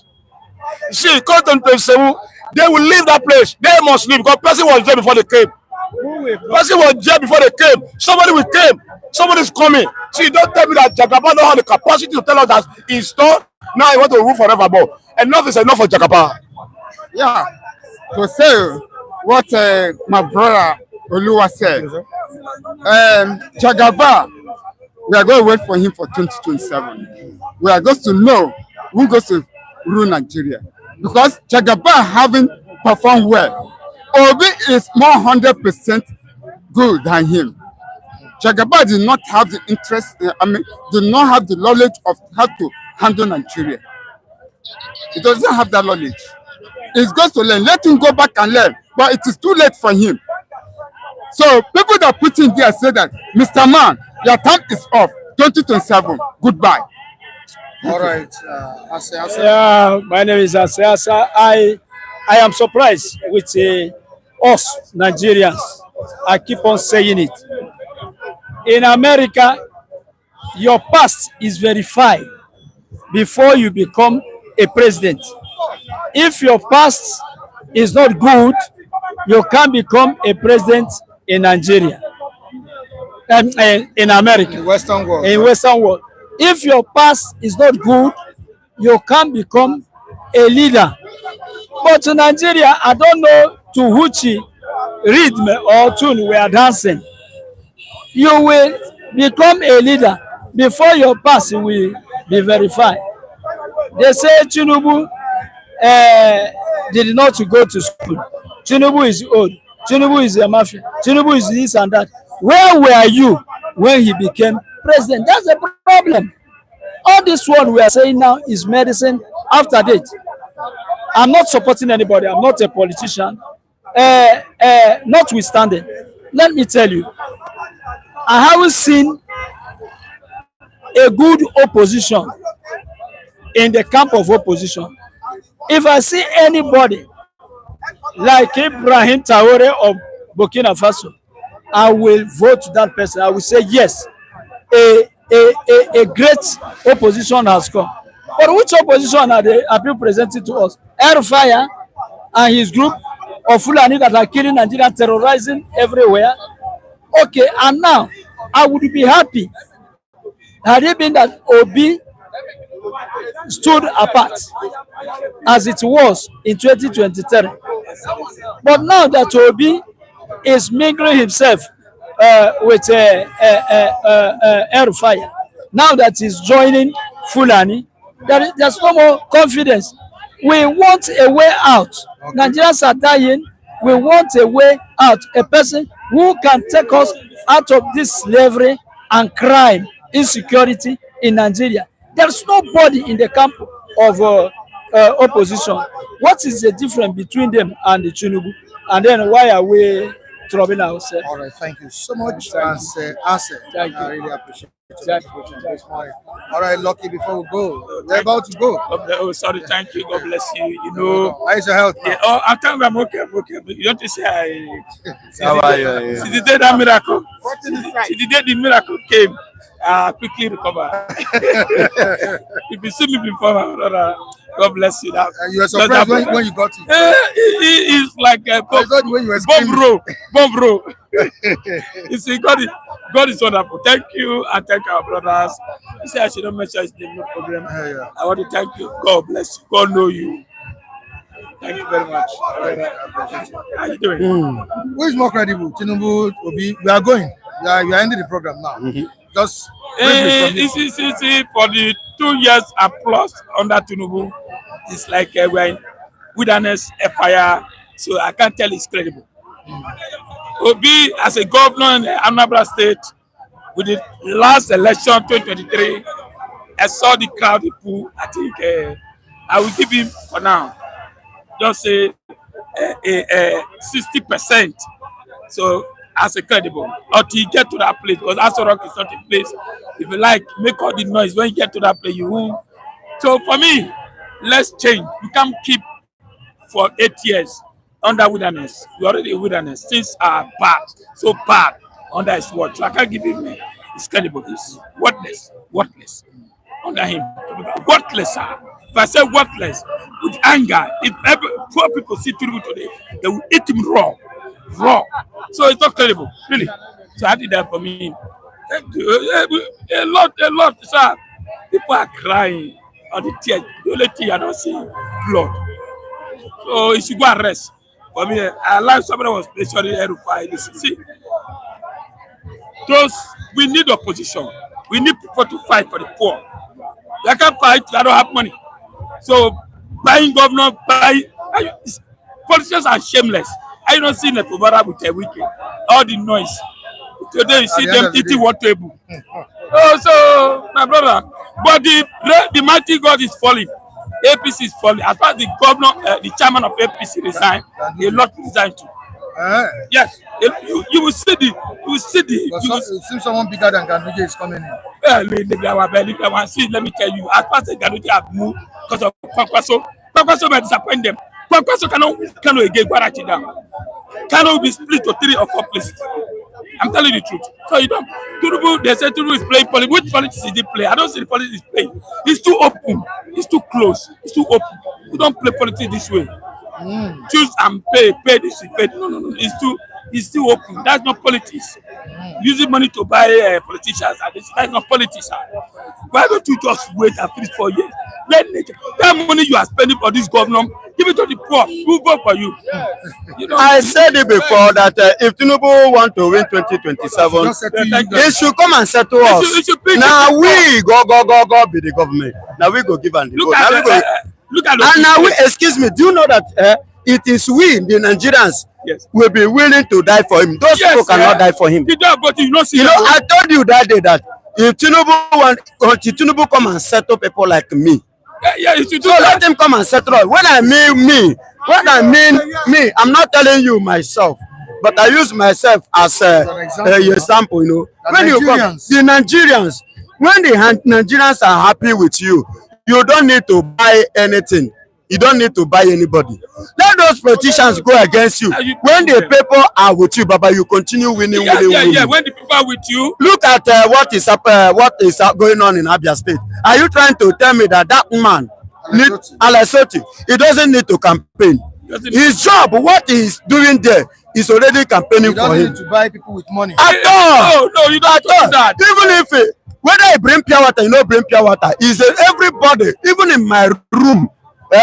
Speaker 4: See, content 27, they will leave that place. They must leave, because person was there before they came.
Speaker 9: Person was there before they came. Somebody will came. Somebody's coming. So you don't tell me that Jagaba don't have the capacity to tell us that he's done. Now he want to rule forevermore. Enough is enough for Jagaba.
Speaker 10: Yeah, to say what my brother Oluwa said. Jagaba, we are going to wait for him for 2027. We are going to know who goes to rule Nigeria. Because Jagaba haven't performed well. Obi is more 100% good than him. Jagaba did not have the interest, did not have the knowledge of how to handle Nigeria. He doesn't have that knowledge. He's going to learn. Let him go back and learn. But it is too late for him. So people that put in there say that, Mr. Man, your time is off. 2027. Goodbye.
Speaker 5: All right.
Speaker 11: Yeah, my name is Asa. I am surprised with us Nigerians. I keep on saying it. In America, your past is verified before you become a president. If your past is not good, you can't become a president in Nigeria. In America.
Speaker 5: In Western world.
Speaker 11: In Western world. If your past is not good, you can't become a leader. But in Nigeria, I don't know to which rhythm or tune we are dancing. You will become a leader before your past will be verified. They say Tinubu did not go to school. Tinubu is old. Tinubu is a mafia. Tinubu is this and that. Where were you when he became president? That's the problem. All this one we are saying now is medicine after date. I'm not supporting anybody. I'm not a politician. Notwithstanding, let me tell you, I haven't seen a good opposition in the camp of opposition. If I see anybody like Ibrahim Traore of Burkina Faso, I will vote that person. I will say yes, a great opposition has come. But which opposition are people presenting to us? Airfire and his group of Fulani that are killing Nigeria, terrorizing everywhere. Okay, and now I would be happy had it been that Obi stood apart as it was in 2023. But now that Obi is mingling himself with Airfire, now that he's joining Fulani, there's no more confidence. We want a way out. Okay. Nigerians are dying. We want a way out. A person who can take us out of this slavery and crime, insecurity in Nigeria. There's nobody in the camp of opposition. What is the difference between them and the Tinubu? And then why are we troubling ourselves?
Speaker 5: All right, thank you so much.
Speaker 11: Thank you.
Speaker 5: I really appreciate it. All right, Lucky, before we go, we're about to go.
Speaker 12: Oh, sorry, thank you. God bless you. You know,
Speaker 5: how's your health?
Speaker 12: Yeah, oh, I'm telling you, I'm okay. I'm okay. You don't say
Speaker 5: How are you?
Speaker 12: Since the day that miracle, since the day the miracle came, I quickly recover. If you see me before, my brother, God bless you.
Speaker 5: You were surprised when you got it.
Speaker 12: It's like a bomb bro. You see, God is wonderful. Thank you, and thank our brothers. You say I should not mention his name, no problem.
Speaker 5: Yeah.
Speaker 12: I want to thank you. God bless you. God know you. Thank you very much. How you doing?
Speaker 5: Who is more credible? Tinubu, Obi? We are going. We are ending the program now. Just
Speaker 12: it's for the 2 years and plus under Tinubu. It's like we're in wilderness, a fire. So I can't tell it's credible. Obi, as a governor in Anambra State, with the last election 2023, I saw the crowd pool. I think I will give him for now just say 60%. So as a credible, until you get to that place, because Aso Rock is not a place. If you like, make all the noise. When you get to that place, you won't. So for me, let's change. We can't keep for 8 years under wilderness. We already in wilderness. Things are bad, so bad under his watch. So I can't give him it's credible. It's worthless under him. Worthless, sir. If I say worthless with anger, if poor people see Tinubu today, they will eat him raw. So it's not credible, really. So I did that for me. A lot, sir. People are crying on the tears. The only thing I don't see blood. So it should go and rest. For me, I like somebody was mentioning Erufai. See, we need opposition. We need people to fight for the poor. They can't fight, they don't have money. So buying governor, politicians are shameless. I don't see the Fubara with a weekend. All the noise. Today you see them eating one table. Oh, so my brother, but the mighty God is falling. APC is falling. As far as the governor, the chairman of APC resigned, a lot resigned too. Yes, you will see the.
Speaker 5: It seems someone bigger than Ganduje is coming in.
Speaker 12: See, let me tell you, as far as Ganduje have moved because of Kwankwaso may disappoint them. Kwankwaso cannot win Kano again. Kano will be split to 3 or 4 places. I'm telling you the truth. So you don't. Tunubu, they say Tunubu is playing politics. Which politics is he playing? I don't see the politics he's playing. It's too open. It's too close. It's too open. You don't play politics this way. Choose and pay this, pay. No. It's too open. That's not politics. Using money to buy politicians, that's not politics. Why don't you just wait and finish 4 years? That money you are spending for this governor, give it to the poor. Who vote for you?
Speaker 9: I said it before that if Tinubu want to win 2027, they should come and settle us. Now we go be the government. Now we go give and look at and now we, excuse me, do you know that it is we, the Nigerians, will be willing to die for him. Those people cannot die for him. I told you that day that if Tinubu come and settle people like me, so let him come and settle us. When I mean me, I'm not telling you myself, but I use myself as a example. You know, when you come, the Nigerians, when the Nigerians are happy with you, you don't need to buy anything. You don't need to buy anybody. Let those politicians go against you. When the people are with you, Baba, you continue winning.
Speaker 12: When the people are with you,
Speaker 9: look at what is going on in Abia State. Are you trying to tell me that man, Alesoti, he doesn't need to campaign? His job, what he's doing there, is already campaigning for him.
Speaker 5: He doesn't need to buy people with money.
Speaker 9: At all.
Speaker 12: No, you don't do that.
Speaker 9: Even if whether he bring pure water, you know, bring pure water. Is everybody, even in my room.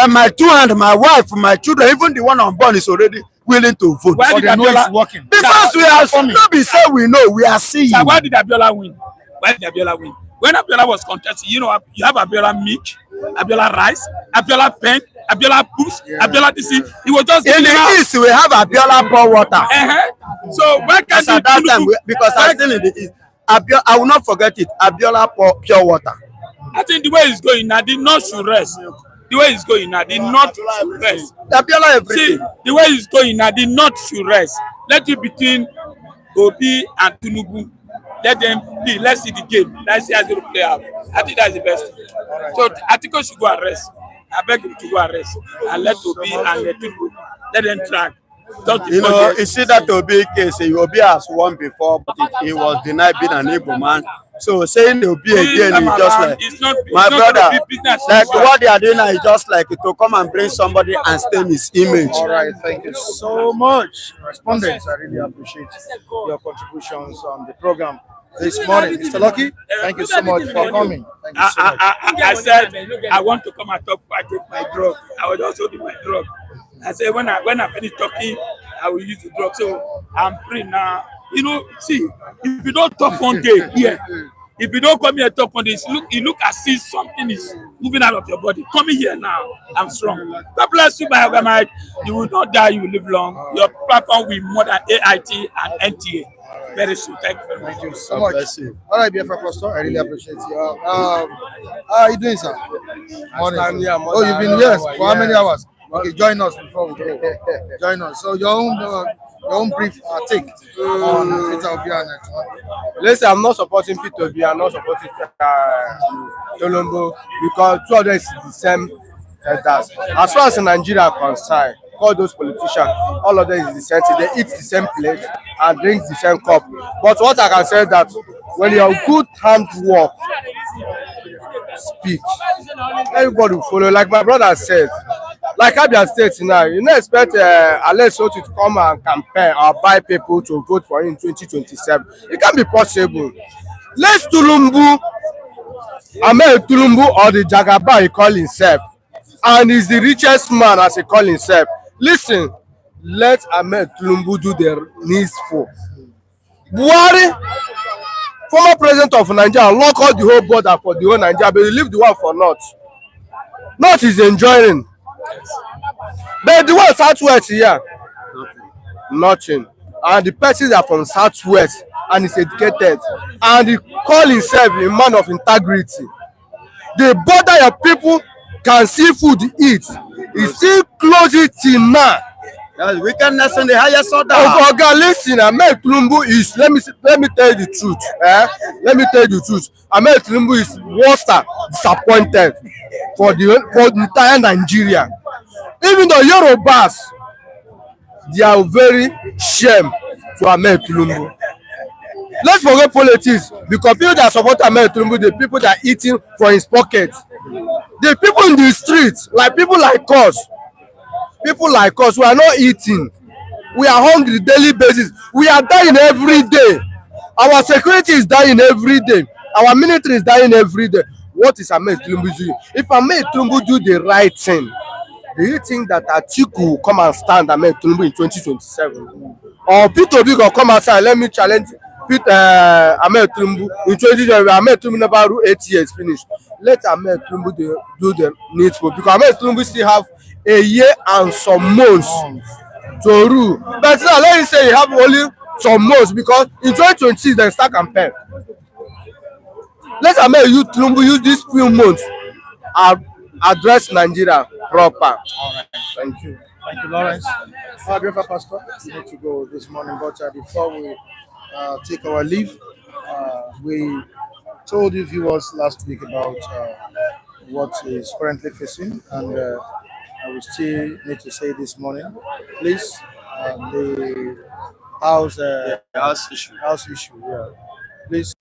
Speaker 9: My 2 hands, my wife, my children, even the one unborn is already willing to vote.
Speaker 12: Why did
Speaker 5: Abiola working?
Speaker 9: Because we are not say we know, we are seeing.
Speaker 12: So why did Abiola win? When Abiola was contesting, you know, you have Abiola milk, Abiola rice, Abiola pen, Abiola books, Abiola this. He was just
Speaker 9: in the east. We have Abiola pour water.
Speaker 12: So why can't
Speaker 9: at that time? Because I'm still in the east. I will not forget it. Abiola pour pure water.
Speaker 12: I think the way it's going now, the north should rest. The way it's going now, the north should rest. See, the way it's going now, the north should rest. Let it between Obi and Tinubu. Let them be. Let's see the game. Let's see how they play out. I think that's the best. So Atiku should go and rest. I beg him to go and rest. And let Obi and let Tinubu, let them track.
Speaker 9: You know, you see that Obi case, Obi has won before, but he was denied being an Igbo man. So saying Obi again is just like, my brother, like what they are doing now is just like to come and bring somebody and stain his image.
Speaker 5: All right, thank you so much. Respondents, I really appreciate your contributions on the program this morning. Mr. Lucky, thank you so much for coming. Thank you so much.
Speaker 12: I said, I want to come and talk before I take my drug. I will also do my drug. I said, when I finish talking, I will use the drug. So I'm free now. You know, see, if you don't talk one day here, if you don't come here and talk one day, you look as if something is moving out of your body. Come here now. I'm strong. God bless you, my Mike. You will not die, you will live long. Your platform will more than AIT and NTA. Very soon. Thank you very much.
Speaker 5: Thank you so much. All right, BFF Pastor, I really appreciate you. How are you doing, sir? Morning. Oh, you've been here for how many hours? Okay, join us before we go. Join us. So your own brief take on Peter Obi and
Speaker 4: Listen, I'm not supporting Peter Obi. I'm not supporting Tolombo because two of them is the same. As far as Nigeria are concerned, all those politicians, all of them is the same thing. They eat the same plate and drink the same cup. But what I can say is that when you have good handwork, speech, everybody will follow. Like my brother said,
Speaker 13: like Abia State now, you don't expect Aleso to come and campaign or buy people to vote for him in 2027. It can be possible. Let's Tulumbu, Ahmed Tulumbu, or the Jagaba he call himself, and he's the richest man as he call himself. Listen, let Ahmed Tulumbu do the needful. Buhari, former president of Nigeria, lock out the whole border for the whole Nigeria, but he leave the one for North. North is enjoying. But the one Southwest here, nothing. And the persons are from Southwest and he's educated. And he call himself a man of integrity. The border your people can see food eat. He still close it till now.
Speaker 9: Wickedness on the highest order.
Speaker 13: Oh God, listen, Ahmed Tulumbu is, let me tell you the truth. Let me tell you the truth. Ahmed Tulumbu is worse disappointed for the entire Nigeria. Even though Yorubas, they are very shame to Ahmed Tulumbu. Let's forget politics, because people that support Ahmed Tulumbu, the people that are eating from his pocket. The people in the streets, like people like us, we are not eating. We are hungry daily basis. We are dying every day. Our security is dying every day. Our military is dying every day. What is Ahmed Tulumbu doing? If Ahmed Tulumbu do the right thing, do you think that Atiku will come and stand Ahmed Tulumbu in 2027? Or Peter Obi will come outside, let me challenge Ahmed Tulumbu in 2027? Ahmed Tulumbu never rule 8 years finished. Let Ahmed Tulumbu do the needful, because Ahmed Tulumbu still have a year and some months to rule. But now let me say you have only some months, because in 2026 they start campaign. Let Ahmed Tulumbu use these few months and address Nigeria proper.
Speaker 5: All right. Thank you, Lawrence. Beautiful Pastor, we need to go this morning, but before we take our leave, we told you viewers last week about what is currently facing, and I will still need to say this morning, please, the house issue, yeah, please.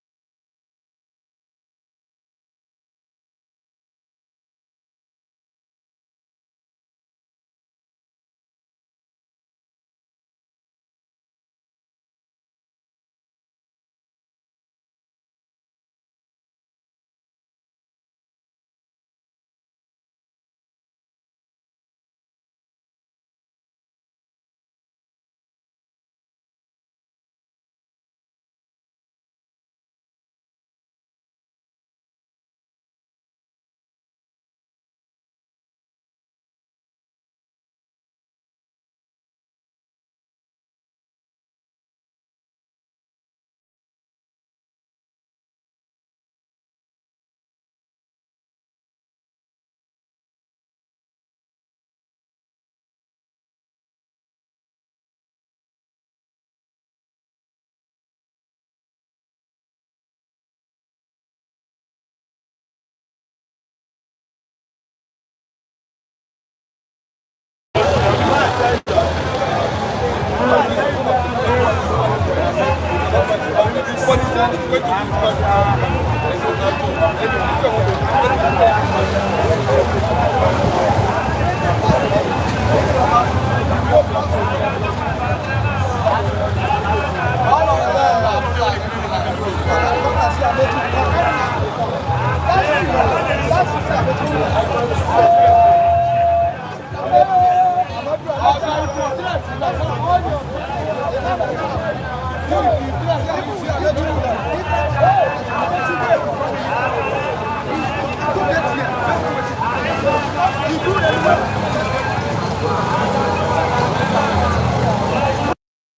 Speaker 3: What is